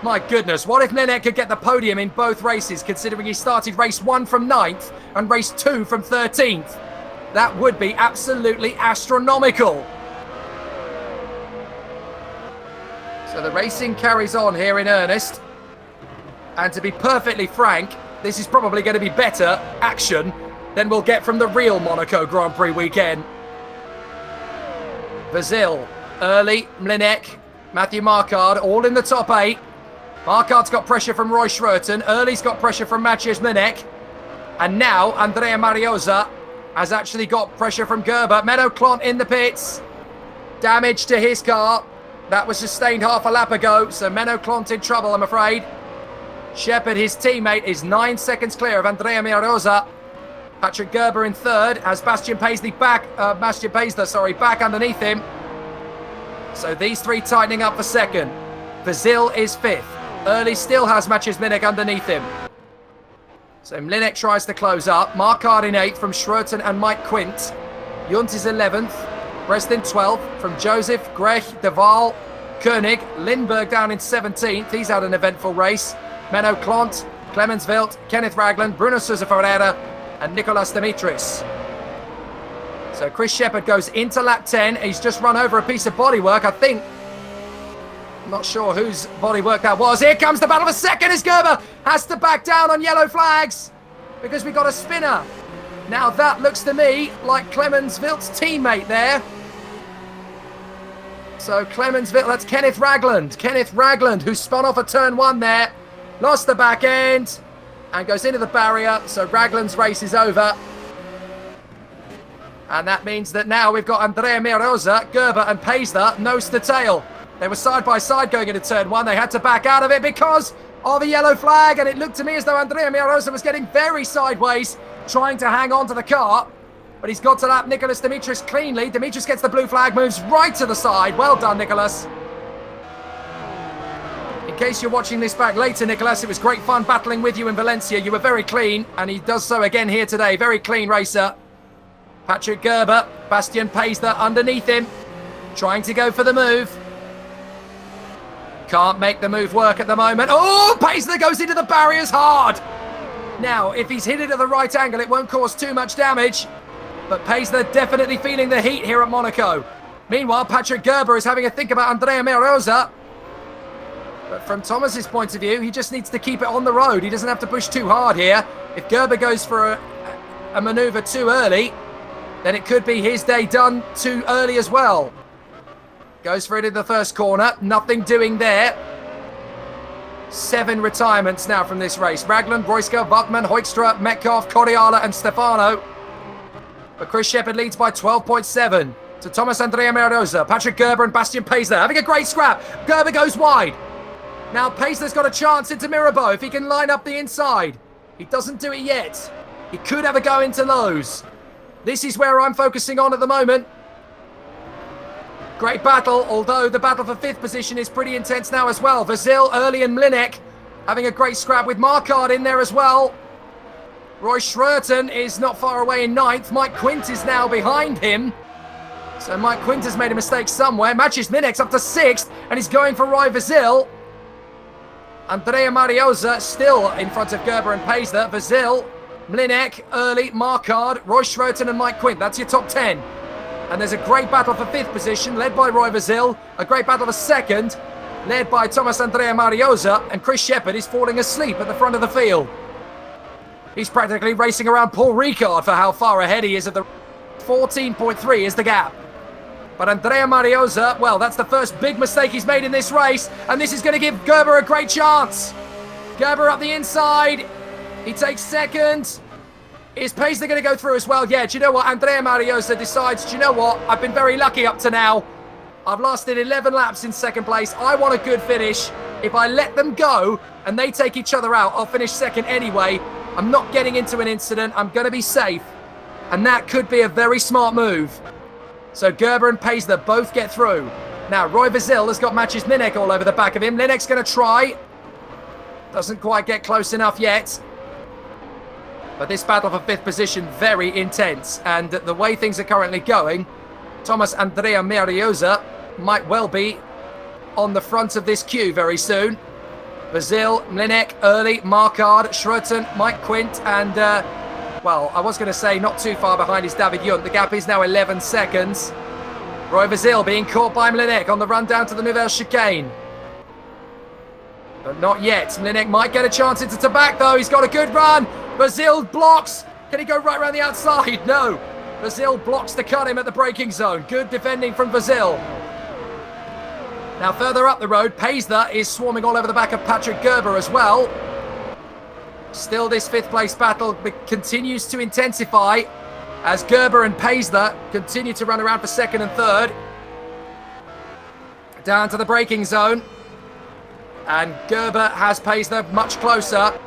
My goodness, what if Minek could get the podium in both races, considering he started race 1 from 9th and race 2 from 13th? That would be absolutely astronomical. So the racing carries on here in earnest. And to be perfectly frank, this is probably going to be better action than we'll get from the real Monaco Grand Prix weekend. Brazil, Early, Mlinek, Matthew Marquardt, all in the top 8. Marquardt's got pressure from Roy Schroeten. Early's got pressure from Maciej Minek. And now Andrea Mariosa has actually got pressure from Gerber. Menno Klont in the pits. Damage to his car. That was sustained half a lap ago. So Menno Klont in trouble, I'm afraid. Shepard, his teammate, is 9 seconds clear of Andrea Miarosa. Patrick Gerber in third as Bastien Paisler back underneath him. So these three tightening up for second. Brazil is 5th. Early still has Maciej Minek underneath him. So Mlinek tries to close up. Marquardt in 8th from Schroeten and Mike Quint. Junt is 11th. Breslin 12th from Joseph, Grech, de Waal, Koenig. Lindbergh down in 17th. He's had an eventful race. Menno Klont, Clemens Wilt, Kenneth Ragland, Bruno Sousa Ferreira and Nicolas Dimitris. So Chris Shepard goes into lap 10. He's just run over a piece of bodywork, I think. I'm not sure whose bodywork that was. Here comes the battle for second as Gerber has to back down on yellow flags because we got a spinner. Now that looks to me like Clemens Wilt's teammate there. So Clemens Wilt, that's Kenneth Ragland. Kenneth Ragland, who spun off a turn 1 there. Lost the back end and goes into the barrier. So Ragland's race is over. And that means that now we've got Andrea Miarosa, Gerber and Paisler nose to tail. They were side by side going into turn 1. They had to back out of it because of a yellow flag. And it looked to me as though Andrea Miarosa was getting very sideways, trying to hang on to the car. But he's got to lap Nicolas Dimitris cleanly. Dimitris gets the blue flag, moves right to the side. Well done, Nicolas. case you're watching this back later, Nicholas, it was great fun battling with you in Valencia. You were very clean, and he does so again here today. Very clean racer. Patrick Gerber, Bastian Paisler underneath him, trying to go for the move. Can't make the move work at the moment. Oh, Paisler goes into the barriers hard. Now, if he's hit it at the right angle, it won't cause too much damage. But Paisler definitely feeling the heat here at Monaco. Meanwhile, Patrick Gerber is having a think about Andrea Merosa. But from Thomas's point of view, he just needs to keep it on the road. He doesn't have to push too hard here. If Gerber goes for a manoeuvre too early, then it could be his day done too early as well. Goes for it in the first corner. Nothing doing there. 7 retirements now from this race. Ragland, Royska, Votman, Hoekstra, Metcalf, Cordiala and Stefano. But Chris Shepherd leads by 12.7 to Thomas Andrea Merosa. Patrick Gerber and Bastian Paisler having a great scrap. Gerber goes wide. Now Paisler's got a chance into Mirabeau if he can line up the inside. He doesn't do it yet. He could have a go into Lowe's. This is where I'm focusing on at the moment. Great battle, although the battle for 5th position is pretty intense now as well. Vasil, Early and Mlinek having a great scrap with Marquardt in there as well. Roy Schroeten is not far away in 9th. Mike Quint is now behind him. So Mike Quint has made a mistake somewhere. Matches Mlinek's up to 6th and he's going for Roy Vasil. Andrea Mariosa still in front of Gerber and Paisler. Vasil, Mlinek, Early, Marquardt, Roy Schroeten and Mike Quint. That's your top 10. And there's a great battle for 5th position, led by Roy Vasil. A great battle for 2nd, led by Thomas Andrea Mariosa. And Chris Shepherd is falling asleep at the front of the field. He's practically racing around Paul Ricard for how far ahead he is of the 14.3 is the gap. But Andrea Mariosa, well, that's the first big mistake he's made in this race. And this is going to give Gerber a great chance. Gerber up the inside. He takes 2nd. Is Paisler going to go through as well? Yeah, do you know what? Andrea Mariosa decides, do you know what? I've been very lucky up to now. I've lasted 11 laps in 2nd place. I want a good finish. If I let them go and they take each other out, I'll finish 2nd anyway. I'm not getting into an incident. I'm going to be safe. And that could be a very smart move. So Gerber and Paisler both get through. Now, Roy Vasil has got Matches Mlinek all over the back of him. Mlinek's going to try. Doesn't quite get close enough yet. But this battle for 5th position, very intense. And the way things are currently going, Thomas Andrea Mariosa might well be on the front of this queue very soon. Vasil, Mlinek, Early, Marquardt, Schroeten, Mike Quint, and, well, I was going to say not too far behind is David Yunt. The gap is now 11 seconds. Roy Vasil being caught by Mlinek on the run down to the Nouvelle Chicane. But not yet. Mlinek might get a chance into Tabac, though. He's got a good run. Vasil blocks. Can he go right around the outside? No. Vasil blocks to cut him at the braking zone. Good defending from Vasil. Now further up the road, Paisler is swarming all over the back of Patrick Gerber as well. Still this 5th place battle continues to intensify as Gerber and Paisler continue to run around for 2nd and 3rd. Down to the braking zone. And Gerber has Paisler much closer.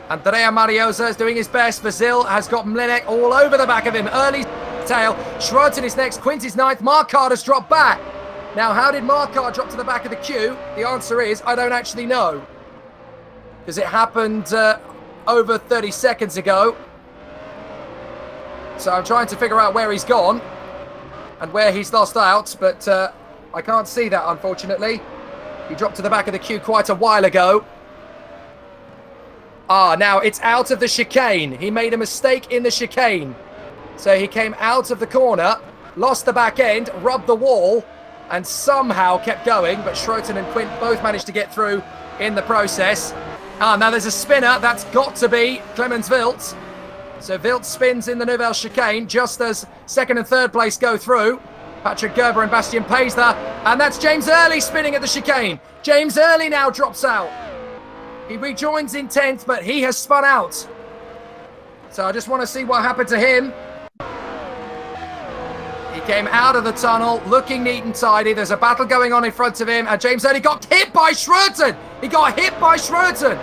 Andrea Mariosa is doing his best. Vasil has got Mlinek all over the back of him. Early tail. Schroeten is next. Quint is 9th. Marquardt has dropped back. Now, how did Marquardt drop to the back of the queue? The answer is, I don't actually know. Because it happened over 30 seconds ago. So I'm trying to figure out where he's gone. And where he's lost out. But I can't see that, unfortunately. He dropped to the back of the queue quite a while ago. Ah, now it's out of the chicane. He made a mistake in the chicane. So he came out of the corner, lost the back end, rubbed the wall, and somehow kept going. But Schroeten and Quint both managed to get through in the process. Ah, now there's a spinner. That's got to be Clemens Wilt. So Wilt spins in the Nouvelle Chicane just as 2nd and 3rd place go through. Patrick Gerber and Bastian Paisler. And that's James Early spinning at the chicane. James Early now drops out. He rejoins in 10th, but he has spun out. So I just want to see what happened to him. He came out of the tunnel looking neat and tidy. There's a battle going on in front of him. And James Early got hit by Schroeten. He got hit by Schroeten.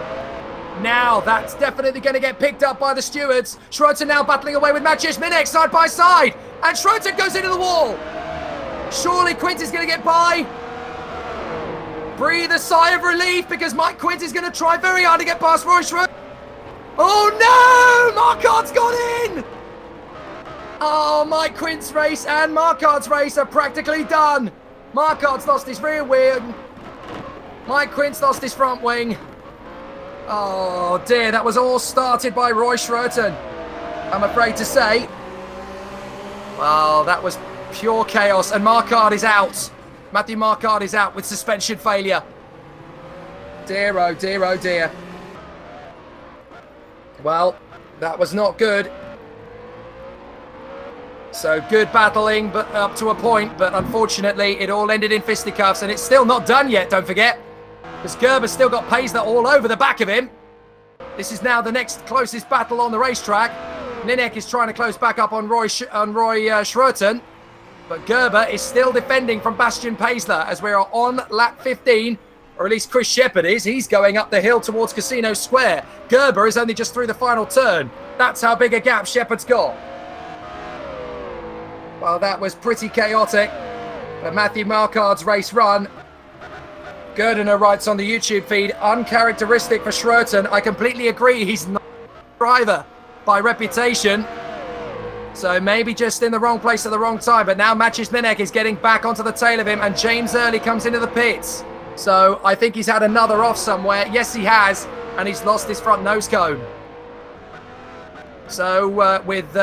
Now that's definitely going to get picked up by the stewards. Schroeten now battling away with Mathias Mlinek side by side. And Schroeten goes into the wall. Surely Quint is going to get by. breathe a sigh of relief because Mike Quint is going to try very hard to get past Roy Schroeder. Oh no! Marquardt's got in! Oh, Mike Quint's race and Marquardt's race are practically done. Marquardt's lost his rear wing. Mike Quint's lost his front wing. Oh dear, that was all started by Roy Schroeder, I'm afraid to say. Well, that was pure chaos, and Marquardt is out. Matthew Marquardt is out with suspension failure. Dear, oh dear, oh dear. Well, that was not good. So good battling, but up to a point, but unfortunately it all ended in fisticuffs, and it's still not done yet, don't forget, because Gerber's still got Paisler all over the back of him. This is now the next closest battle on the racetrack. Linek is trying to close back up on Roy Schroeder, but Gerber is still defending from Bastian Paisler as we are on lap 15, or at least Chris Shepherd is. He's going up the hill towards Casino Square. Gerber is only just through the final turn. That's how big a gap Shepherd's got. Well, that was pretty chaotic. But Matthew Marquardt's race run. Gerdiner writes on the YouTube feed, uncharacteristic for Schroeder. I completely agree. He's not a driver by reputation. So maybe just in the wrong place at the wrong time. But now Maciej Linek is getting back onto the tail of him, and James Early comes into the pits. So I think he's had another off somewhere. Yes, he has. And he's lost his front nose cone. So with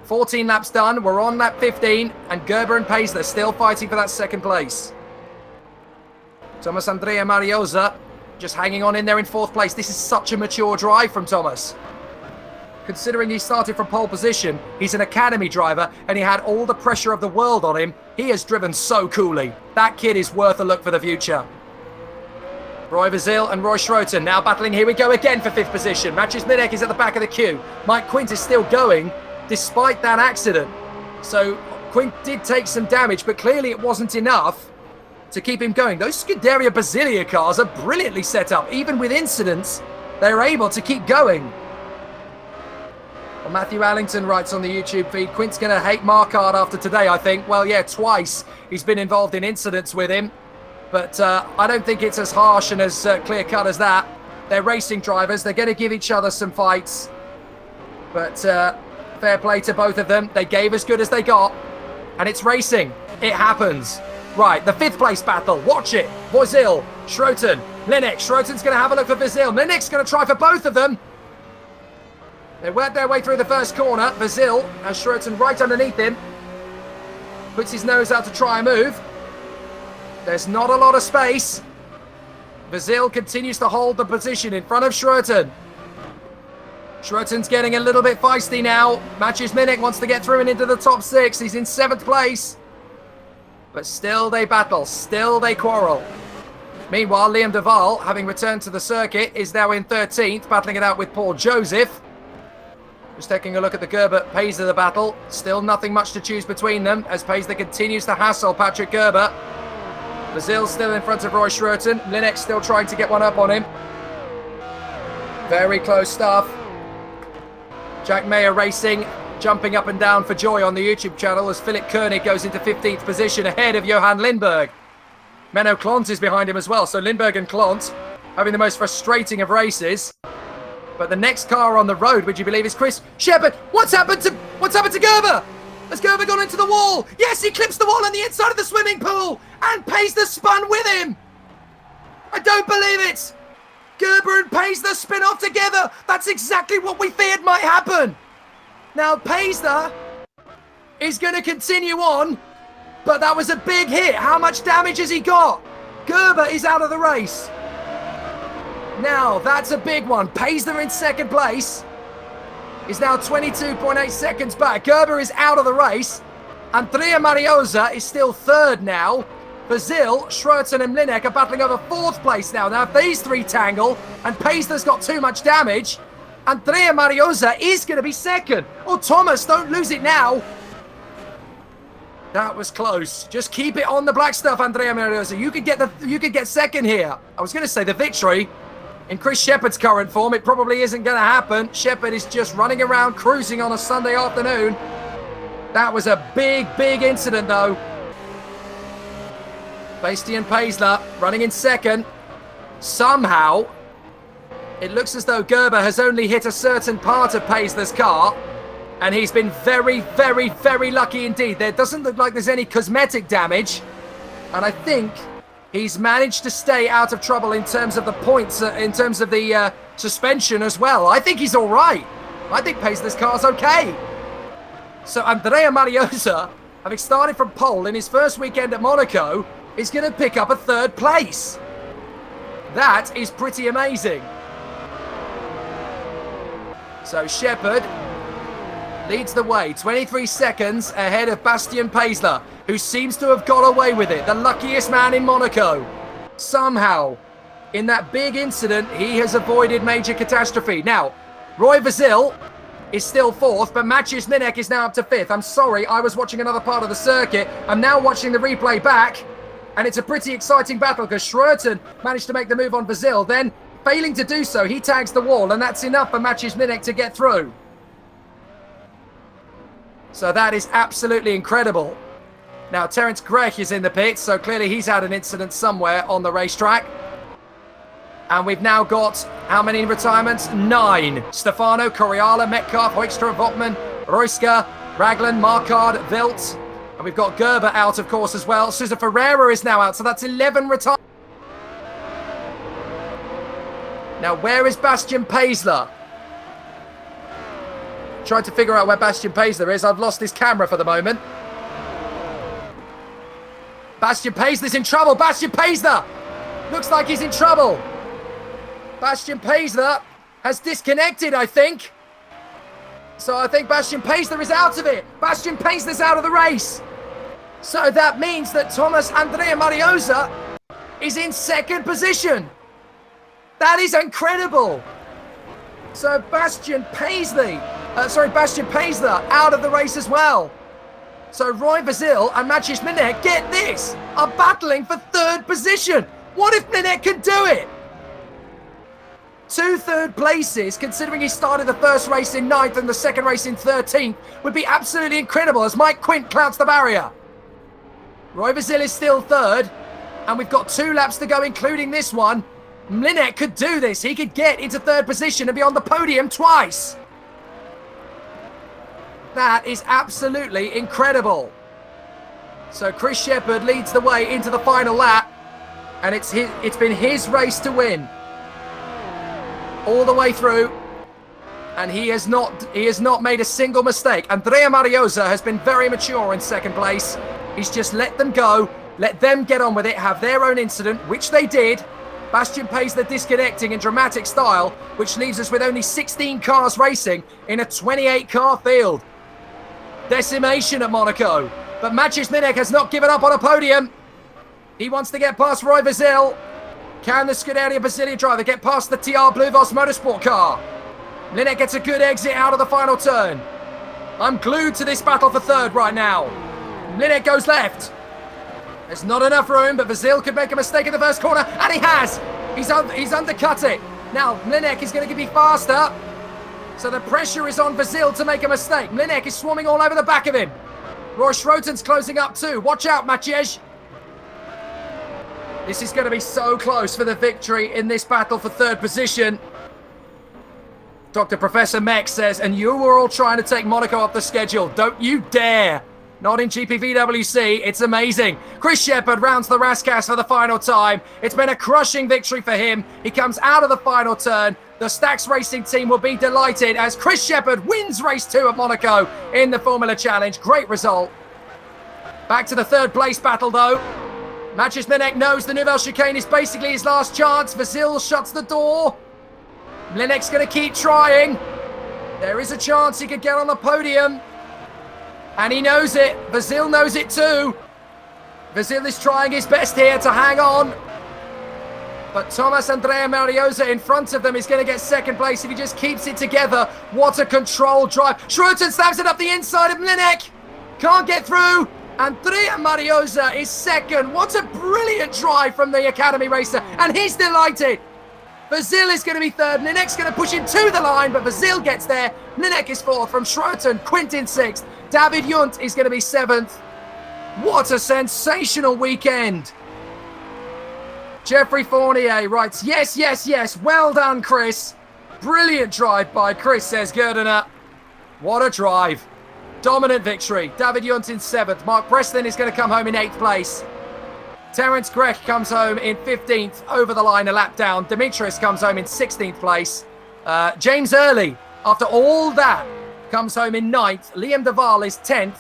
14 laps done, we're on lap 15, and Gerber and Paisler still fighting for that second place. Thomas Andrea Mariosa just hanging on in there in fourth place. This is such a mature drive from Thomas. Considering he started from pole position, he's an academy driver, and he had all the pressure of the world on him. He has driven so coolly. That kid is worth a look for the future. Roy Vazil and Roy Schroeder now battling. Here we go again for fifth position. Maciej Linek is at the back of the queue. Mike Quint is still going despite that accident. So Quint did take some damage, but clearly it wasn't enough to keep him going. Those Scuderia Basilia cars are brilliantly set up. Even with incidents, they're able to keep going. Well, Matthew Allington writes on the YouTube feed, Quint's going to hate Marquardt after today, I think. Well, yeah, twice he's been involved in incidents with him. But I don't think it's as harsh and as clear-cut as that. They're racing drivers. They're going to give each other some fights. But fair play to both of them. They gave as good as they got. And it's racing. It happens. Right, the fifth place battle. Watch it. Vazil, Schroeder, Linek. Schroeder's going to have a look for Vazil. Linek's going to try for both of them. They worked their way through the first corner. Vazil has Schroeder right underneath him. Puts his nose out to try and move. There's not a lot of space. Vazil continues to hold the position in front of Schroeder. Schroeder's getting a little bit feisty now. Maciej Linek wants to get through and into the top six. He's in seventh place. But still they battle. Still they quarrel. Meanwhile, Liam Duval, having returned to the circuit, is now in 13th, battling it out with Paul Joseph. Just taking a look at the Gerber-Paisler battle. Still nothing much to choose between them as Paisler continues to hassle Patrick Gerber. Vazil still in front of Roy Schroeder. Linek still trying to get one up on him. Very close stuff. Jack Mayer Racing jumping up and down for joy on the YouTube channel as Philip Koenig goes into 15th position ahead of Johan Lindberg. Menno Klont is behind him as well, so Lindberg and Klont having the most frustrating of races. But the next car on the road, would you believe, is Chris Shepherd. What's happened to Gerber? Has Gerber gone into the wall? Yes, he clips the wall on the inside of the swimming pool, and Paisler spun with him. I don't believe it. Gerber and Paisler spin off together. That's exactly what we feared might happen. Now Paisler is going to continue on, but that was a big hit. How much damage has he got? Gerber is out of the race. Now, that's a big one. Paisler in second place is now 22.8 seconds back. Gerber is out of the race. Andrea Mariosa is still third now. Vazil, Schroeder and Linek are battling over fourth place now. Now, if these three tangle and Paisler's got too much damage, Andrea Mariosa is going to be second. Oh, Thomas, don't lose it now. That was close. Just keep it on the black stuff, Andrea Mariosa. You could get second here. I was going to say the victory. In Chris Shepherd's current form, it probably isn't going to happen. Shepherd is just running around, cruising on a Sunday afternoon. That was a big, big incident, though. Bastian Paisler running in second. Somehow, it looks as though Gerber has only hit a certain part of Paisler's car, and he's been very, very, very lucky indeed. There doesn't look like there's any cosmetic damage, and I think he's managed to stay out of trouble in terms of the points, in terms of the suspension as well. I think he's all right. I think Paisler's car's okay. So Andrea Mariosa, having started from pole in his first weekend at Monaco, is going to pick up a third place. That is pretty amazing. So Shepard leads the way, 23 seconds ahead of Bastian Paisler, who seems to have got away with it, the luckiest man in Monaco. Somehow, in that big incident, he has avoided major catastrophe. Now, Roy Vasil is still fourth, but Maciej Minek is now up to fifth. I'm sorry, I was watching another part of the circuit. I'm now watching the replay back, and it's a pretty exciting battle because Schroeter managed to make the move on Vasil, then failing to do so, he tags the wall, and that's enough for Maciej Minek to get through. So that is absolutely incredible. Now, Terence Grech is in the pits, so clearly he's had an incident somewhere on the racetrack. And we've now got, how many retirements? 9. Stefano, Coriala, Metcalf, Hoekstra, Votman, Royska, Raglan, Marquardt, Wilt. And we've got Gerber out, of course, as well. Sousa Ferreira is now out, so that's 11 retirements. Now, where is Bastian Paisler? Trying to figure out where Bastian Paisler is. I've lost his camera for the moment. Bastian Paisler's in trouble. Bastian Paisler looks like he's in trouble. Bastian Paisler has disconnected, I think. So I think Bastian Paisler is out of it. Bastian Paisler's out of the race. So that means that Thomas Andrea Mariosa is in second position. That is incredible. So Bastian Paisler out of the race as well. So Roy Vasil and Maciej Minek, get this, are battling for third position. What if Minek can do it? 2 third places, considering he started the first race in 9th and the second race in 13th, would be absolutely incredible as Mike Quint clouts the barrier. Roy Vasil is still third, and we've got 2 laps to go, including this one. Minek could do this. He could get into third position and be on the podium twice. That is absolutely incredible. So Chris Shepard leads the way into the final lap, and it's been his race to win all the way through, and he has not made a single mistake. Andrea Mariosa has been very mature in second place. He's just let them go, let them get on with it, have their own incident, which they did. Bastian Paisler disconnecting in dramatic style, which leaves us with only 16 cars racing in a 28-car field. Decimation at Monaco. But Maciej Minek has not given up on a podium. He wants to get past Roy Vasil. Can the Scuderia Basilia driver get past the TR Bluvos Motorsport car? Minek gets a good exit out of the final turn. I'm glued to this battle for third right now. Minek goes left. There's not enough room, but Vasil could make a mistake in the first corner, and he has. He's undercut it. Now, Minek is going to be faster, so the pressure is on Vasil to make a mistake. Minek is swarming all over the back of him. Roy Schroeten's closing up too. Watch out, Maciej. This is going to be so close for the victory in this battle for third position. Dr. Professor Mech says, and you were all trying to take Monaco off the schedule. Don't you dare. Not in GPVWC. It's amazing. Chris Shepard rounds the Rascasse for the final time. It's been a crushing victory for him. He comes out of the final turn. The Stax Racing team will be delighted as Chris Shepard wins race 2 at Monaco in the Formula Challenge. Great result. Back to the third place battle though. Maciej Minek knows the Nouvelle Chicane is basically his last chance. Vasil shuts the door. Minek's going to keep trying. There is a chance he could get on the podium. And he knows it. Vasil knows it too. Vasil is trying his best here to hang on. But Thomas Andrea Mariosa in front of them is going to get second place if he just keeps it together. What a controlled drive. Schroeter stabs it up the inside of Minek. Can't get through. Andrea Mariosa is second. What a brilliant drive from the Academy racer. And he's delighted. Vasil is going to be third. Minek's going to push him to the line, but Vasil gets there. Minek is fourth from Schroeter. Quintin sixth. David Junt is going to be seventh. What a sensational weekend. Jeffrey Fournier writes, yes, yes, yes. Well done, Chris. Brilliant drive by Chris, says Gerdner. What a drive. Dominant victory. David Yunt in 7th. Mark Breslin is going to come home in 8th place. Terence Grech comes home in 15th, over the line, a lap down. Demetrius comes home in 16th place. James Early, after all that, comes home in 9th. Liam Duval is 10th.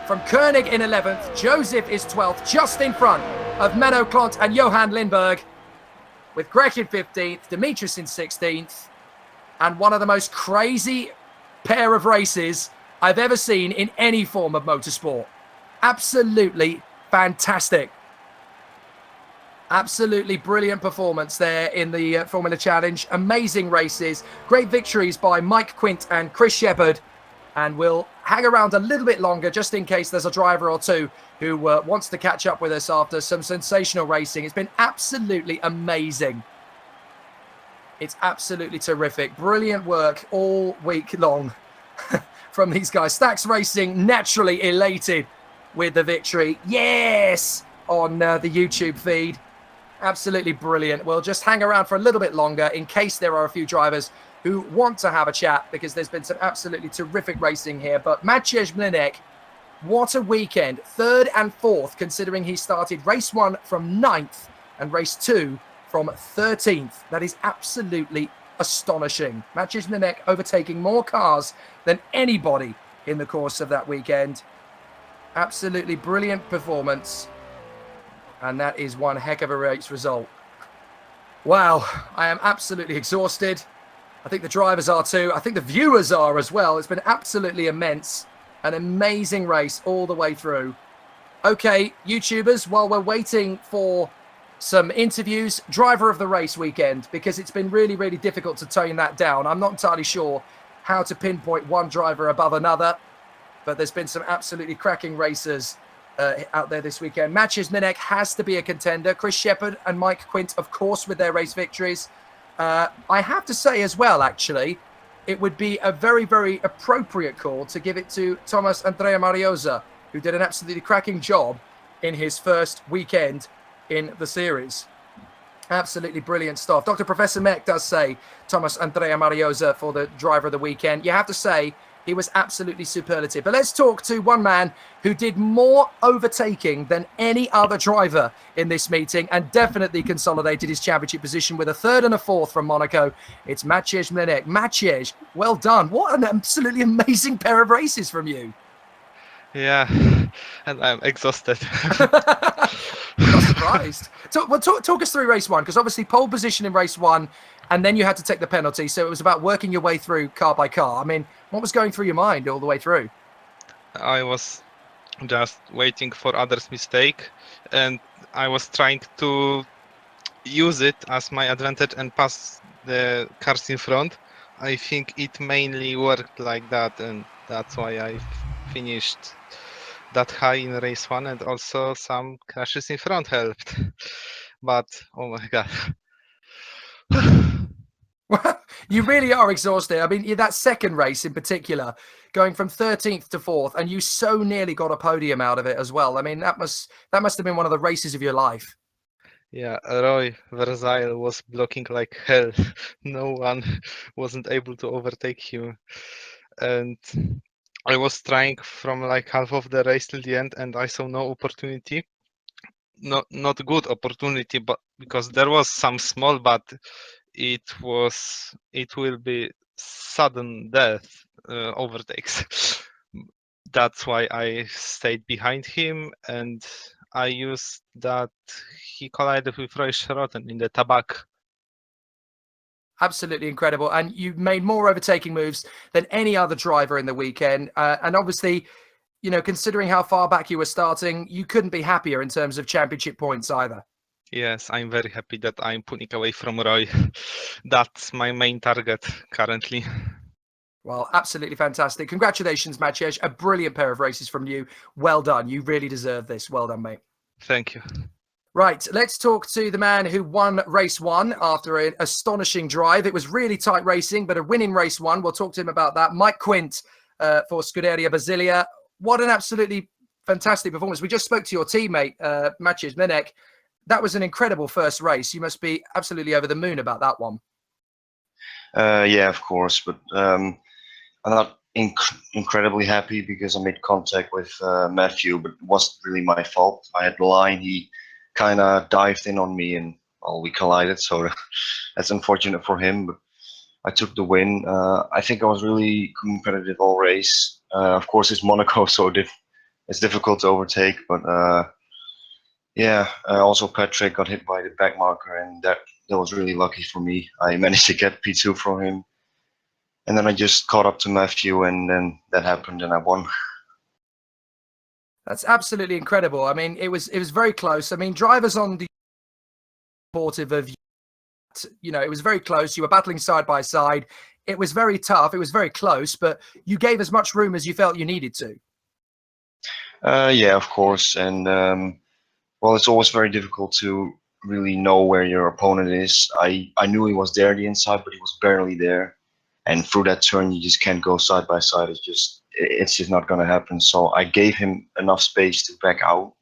From Koenig in 11th. Joseph is 12th, just in front of Menno Klont and Johan Lindberg. With Grech in 15th, Demetrius in 16th. And one of the most crazy pair of races I've ever seen in any form of motorsport. Absolutely fantastic. Absolutely brilliant performance there in the Formula Challenge. Amazing races. Great victories by Mike Quint and Chris Shepherd. And we'll hang around a little bit longer just in case there's a driver or two who wants to catch up with us after some sensational racing. It's been absolutely amazing. It's absolutely terrific. Brilliant work all week long from these guys. Stacks Racing naturally elated with the victory. Yes! On the YouTube feed. Absolutely brilliant. We'll just hang around for a little bit longer in case there are a few drivers who want to have a chat, because there's been some absolutely terrific racing here. But Maciej Mlinek, what a weekend. 3rd and 4th, considering he started race 1 from 9th and race 2 from 13th. That is absolutely astonishing. Maciej Mlinek overtaking more cars than anybody in the course of that weekend. Absolutely brilliant performance. And that is one heck of a race result. Wow, I am absolutely exhausted. I think the drivers are too. I think the viewers are as well. It's been absolutely immense. An amazing race all the way through. Okay, YouTubers, while we're waiting for some interviews, driver of the race weekend, because it's been really, really difficult to tone that down. I'm not entirely sure how to pinpoint one driver above another, but there's been some absolutely cracking racers out there this weekend. Maciej Mlinek has to be a contender. Chris Shepherd and Mike Quint, of course, with their race victories. I have to say as well, actually, it would be a very, very appropriate call to give it to Thomas Andrea Mariosa, who did an absolutely cracking job in his first weekend in the series. Absolutely brilliant stuff. Dr. Professor Mech does say Thomas Andrea Mariosa for the driver of the weekend. You have to say he was absolutely superlative. But let's talk to one man who did more overtaking than any other driver in this meeting and definitely consolidated his championship position with a 3rd and a 4th from Monaco. It's Maciej Mlinek. Maciej, well done. What an absolutely amazing pair of races from you. Yeah, and I'm exhausted. I'm not surprised. Talk us through race 1, because obviously pole position in race 1, and then you had to take the penalty. So it was about working your way through car by car. I mean, what was going through your mind all the way through? I was just waiting for others' mistake, and I was trying to use it as my advantage and pass the cars in front. I think it mainly worked like that, and that's why I finished that high in race 1, and also some crashes in front helped. But oh my god. Well, you really are exhausted. I mean, that second race in particular, going from 13th to 4th, and you so nearly got a podium out of it as well. I mean, that must have been one of the races of your life. Yeah, Roy Versailles was blocking like hell. No one wasn't able to overtake him. And I was trying from like half of the race till the end, and I saw no opportunity. Not good opportunity, but because there was some small, but it will be sudden death overtakes. That's why I stayed behind him, and I used that he collided with Roy Schrotten in the Tabak. Absolutely incredible. And you made more overtaking moves than any other driver in the weekend. And obviously, you know, considering how far back you were starting, you couldn't be happier in terms of championship points either. Yes, I'm very happy that I'm pulling away from Roy. That's my main target currently. Well, absolutely fantastic. Congratulations, Maciej. A brilliant pair of races from you. Well done. You really deserve this. Well done, mate. Thank you. Right, let's talk to the man who won race 1 after an astonishing drive. It was really tight racing, but a winning race 1. We'll talk to him about that. Mike Quint for Scuderia Basilia. What an absolutely fantastic performance. We just spoke to your teammate, Maciej Mlinek. that was an incredible first race. You must be absolutely over the moon about that one. Yeah, of course, but I'm not incredibly happy because I made contact with Matthew, but it wasn't really my fault. I had the line, he kind of dived in on me, and well, we collided, so that's unfortunate for him, but I took the win. I think I was really competitive all race. Of course, it's Monaco, so it's difficult to overtake, but yeah, also Patrick got hit by the back marker, and that was really lucky for me. I managed to get P2 from him, and then I just caught up to Matthew, and then that happened, and I won. That's absolutely incredible. I mean, it was very close. I mean, drivers on the supportive of you know, it was very close. You were battling side by side. It was very tough. It was very close, but you gave as much room as you felt you needed to. Yeah, of course, and well, it's always very difficult to really know where your opponent is. I knew he was there the inside, but he was barely there. And through that turn, you just can't go side by side. It's just not going to happen. So I gave him enough space to back out,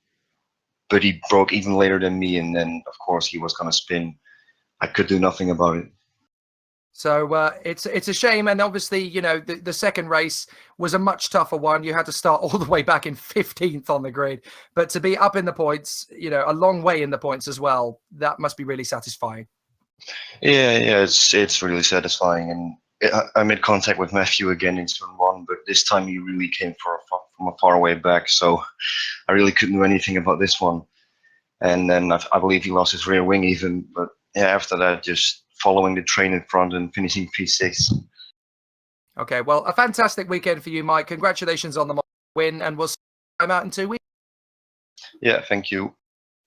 but he broke even later than me. And then, of course, he was going to spin. I could do nothing about it. So it's a shame, and obviously, you know, the second race was a much tougher one. You had to start all the way back in 15th on the grid, but to be up in the points, you know, a long way in the points as well, that must be really satisfying. Yeah, it's really satisfying, and I made contact with Matthew again in turn one, but this time he really came from a far away back, so I really couldn't do anything about this one. And then I believe he lost his rear wing even, but yeah, after that, just following the train in front and finishing P6. Okay, well, a fantastic weekend for you, Mike. Congratulations on the win, and we'll see you out in 2 weeks. Yeah, thank you.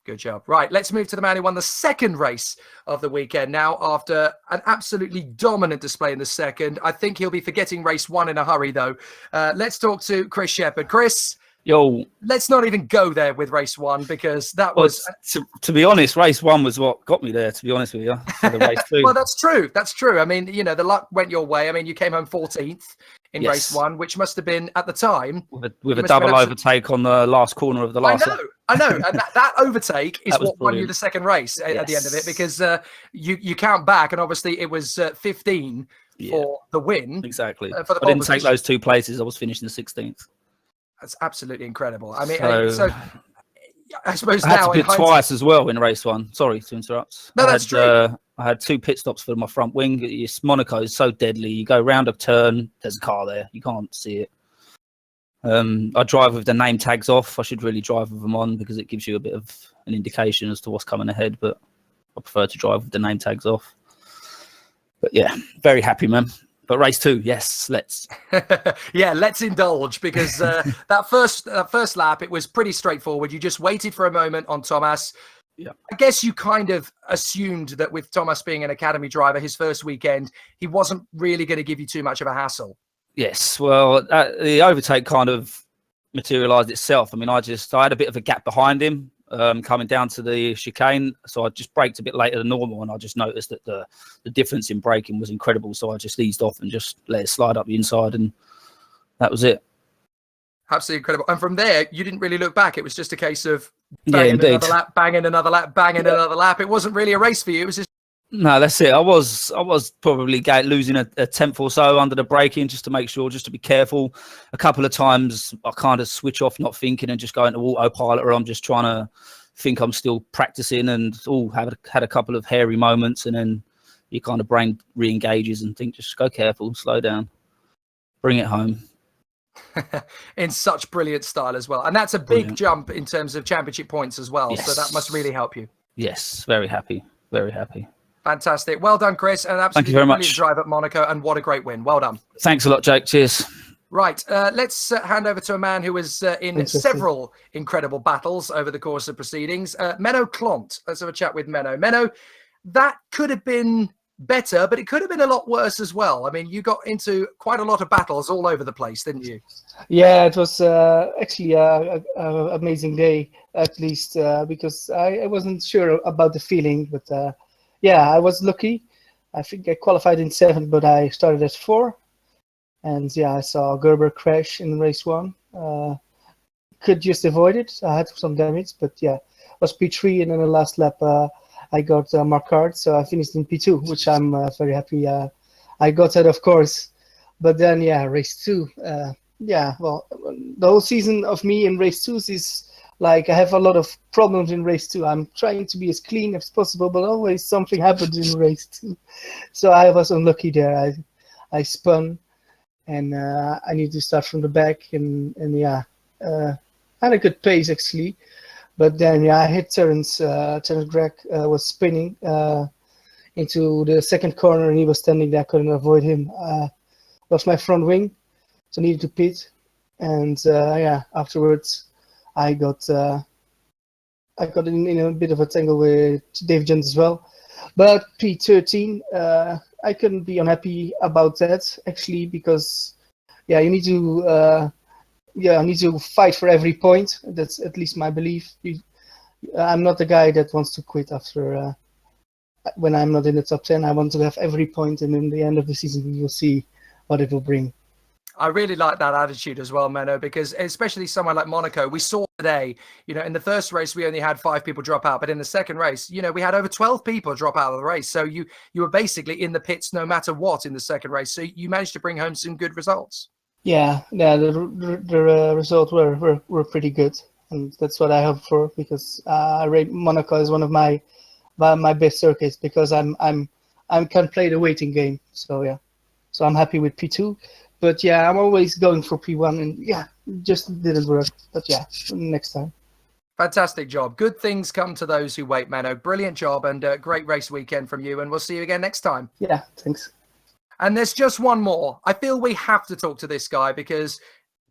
Good job. Right, let's move to the man who won the second race of the weekend now after an absolutely dominant display in the second. I think he'll be forgetting race one in a hurry, though. Let's talk to Chris Shepherd. Chris, yo, let's not even go there with race one because that was... To be honest, race one was what got me there, to be honest with you, for the race two. Well, that's true. That's true. I mean, you know, the luck went your way. I mean, you came home 14th in race one, which must have been, at the time... With a double overtake on the last corner of the last lap. I know. And that overtake is what won you the second race at the end of it, because you count back, and obviously it was 15 for the win. Exactly. For the I didn't take those two places. I was finishing the 16th. That's absolutely incredible. I mean, so I suppose I had now to pit twice as well in race one. Sorry to interrupt. No, that's true. I had 2 pit stops for my front wing. Monaco is so deadly. You go round a turn, there's a car there. You can't see it. I drive with the name tags off. I should really drive with them on because it gives you a bit of an indication as to what's coming ahead, but I prefer to drive with the name tags off. But yeah, very happy, man. But race two, yes, let's. Yeah, let's indulge, because that first lap, it was pretty straightforward. You just waited for a moment on Thomas. Yeah. I guess you kind of assumed that with Thomas being an academy driver, his first weekend, he wasn't really going to give you too much of a hassle. Yes, well, the overtake kind of materialised itself. I mean, I had a bit of a gap behind him coming down to the chicane, so I just braked a bit later than normal, and I just noticed that the difference in braking was incredible, so I just eased off and just let it slide up the inside, and that was it. Absolutely incredible. And from there, you didn't really look back. It was just a case of banging another lap, banging another lap, banging another lap. It wasn't really a race for you. It was just... No, that's it. I was probably losing a tenth or so under the braking, just to make sure, just to be careful. A couple of times I kind of switch off, not thinking, and just go into autopilot, or I'm just trying to think I'm still practicing, and had a couple of hairy moments, and then your kind of brain re-engages and think, just go careful, slow down, bring it home. In such brilliant style as well. And that's a big jump in terms of championship points as well. Yes. So that must really help you. Yes, very happy. Very happy. Fantastic. Well done, Chris. And absolutely brilliant drive at Monaco, and what a great win. Well done. Thanks a lot, Jake. Cheers. Right. Let's hand over to a man who was in several incredible battles over the course of proceedings. Menno Klont. Let's have a chat with Menno. Menno, that could have been better, but it could have been a lot worse as well. I mean, you got into quite a lot of battles all over the place, didn't you? Yeah, it was actually an amazing day, at least because I wasn't sure about the feeling, but yeah, I was lucky. I think I qualified in 7th, but I started at 4. And yeah, I saw Gerber crash in race 1. Could just avoid it. I had some damage, but yeah, was P3, and then the last lap I got marked card, so I finished in P2, which I'm very happy I got that, of course. But then, yeah, race 2. Yeah, well, the whole season of me in race 2 is like I have a lot of problems in race 2. I'm trying to be as clean as possible, but always something happens in race 2. So I was unlucky there. I spun, and I need to start from the back, and yeah, had a good pace actually. But then, yeah, I hit Terence. Terence Gregg was spinning into the second corner, and he was standing there. I couldn't avoid him. Lost my front wing, so needed to pit. And yeah, afterwards, I got in a bit of a tangle with Dave Jones as well. But P13, I couldn't be unhappy about that actually, because yeah, you need to fight for every point. That's at least my belief. I'm not the guy that wants to quit after when I'm not in the top 10. I want to have every point, and in the end of the season, we will see what it will bring. I really like that attitude as well, Menno, because especially somewhere like Monaco, we saw today, in the first race, we only had 5 people drop out, but in the second race, we had over 12 people drop out of the race. So you were basically in the pits no matter what in the second race. So you managed to bring home some good results. Yeah, the results were pretty good, and that's what I hope for, because Monaco is one of my best circuits, because I can play the waiting game. So yeah, so I'm happy with P2. But yeah, I'm always going for P1, and yeah, just didn't work. But yeah, next time. Fantastic job. Good things come to those who wait, Menno. Brilliant job, and great race weekend from you, and we'll see you again next time. Yeah, thanks. And there's just one more. I feel we have to talk to this guy, because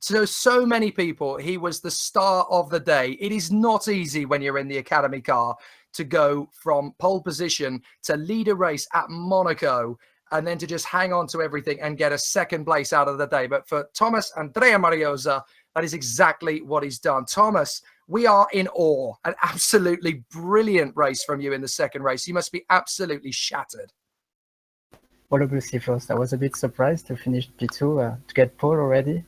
to so many people, he was the star of the day. It is not easy when you're in the academy car to go from pole position to lead a race at Monaco, and then to just hang on to everything and get a second place out of the day. But for Thomas Andrea Mariosa, that is exactly what he's done. Thomas, we are in awe. An absolutely brilliant race from you in the second race. You must be absolutely shattered. Well, obviously, first, I was a bit surprised to finish P2, to get pole already.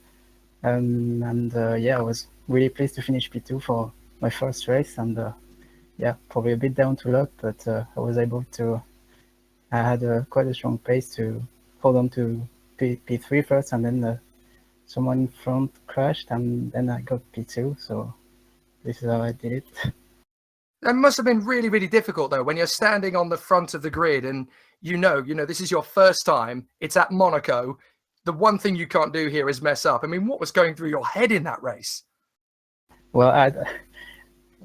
Yeah, I was really pleased to finish P2 for my first race. And yeah, probably a bit down to luck, but I was able to. I had quite a strong pace to hold on to P3 first, and then someone in front crashed, and then I got P2. So this is how I did it. That must have been really, really difficult, though, when you're standing on the front of the grid and you know, this is your first time. It's at Monaco. The one thing you can't do here is mess up. I mean, what was going through your head in that race? Well,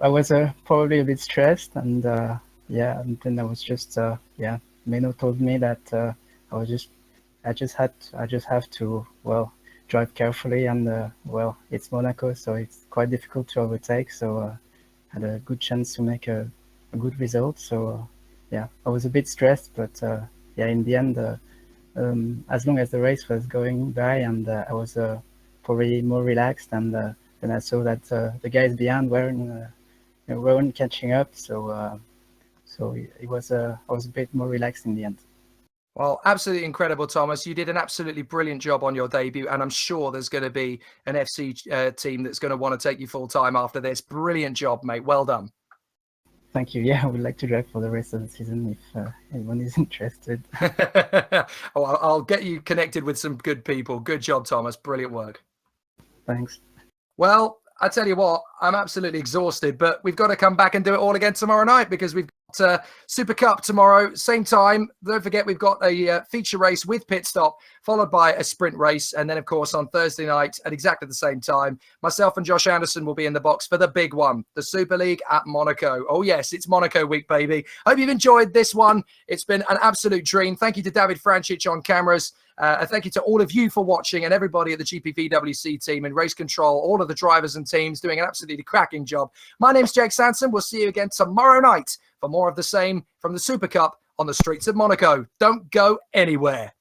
I was probably a bit stressed, and yeah, and then I was just yeah. Menno told me that I just have to drive carefully, and well, it's Monaco, so it's quite difficult to overtake. So had a good chance to make a good result. So yeah, I was a bit stressed, but yeah, in the end, as long as the race was going by, and I was probably more relaxed, and then I saw that the guys behind weren't catching up. So it was I was a bit more relaxed in the end. Well, absolutely incredible, Thomas. You did an absolutely brilliant job on your debut, and I'm sure there's going to be an FC team that's going to want to take you full time after this. Brilliant job, mate. Well done. Thank you. Yeah, I would like to drive for the rest of the season if anyone is interested. Oh, I'll get you connected with some good people. Good job, Thomas. Brilliant work. Thanks. Well, I tell you what, I'm absolutely exhausted, but we've got to come back and do it all again tomorrow night, because we've got Super Cup tomorrow, same time. Don't forget, we've got a feature race with pit stop, followed by a sprint race. And then, of course, on Thursday night at exactly the same time, myself and Josh Anderson will be in the box for the big one, the Super League at Monaco. Oh, yes, it's Monaco week, baby. Hope you've enjoyed this one. It's been an absolute dream. Thank you to David Francic on cameras. And thank you to all of you for watching, and everybody at the GPVWC team and race control, all of the drivers and teams doing an absolutely cracking job. My name's Jake Sanson. We'll see you again tomorrow night for more of the same from the Super Cup on the streets of Monaco. Don't go anywhere.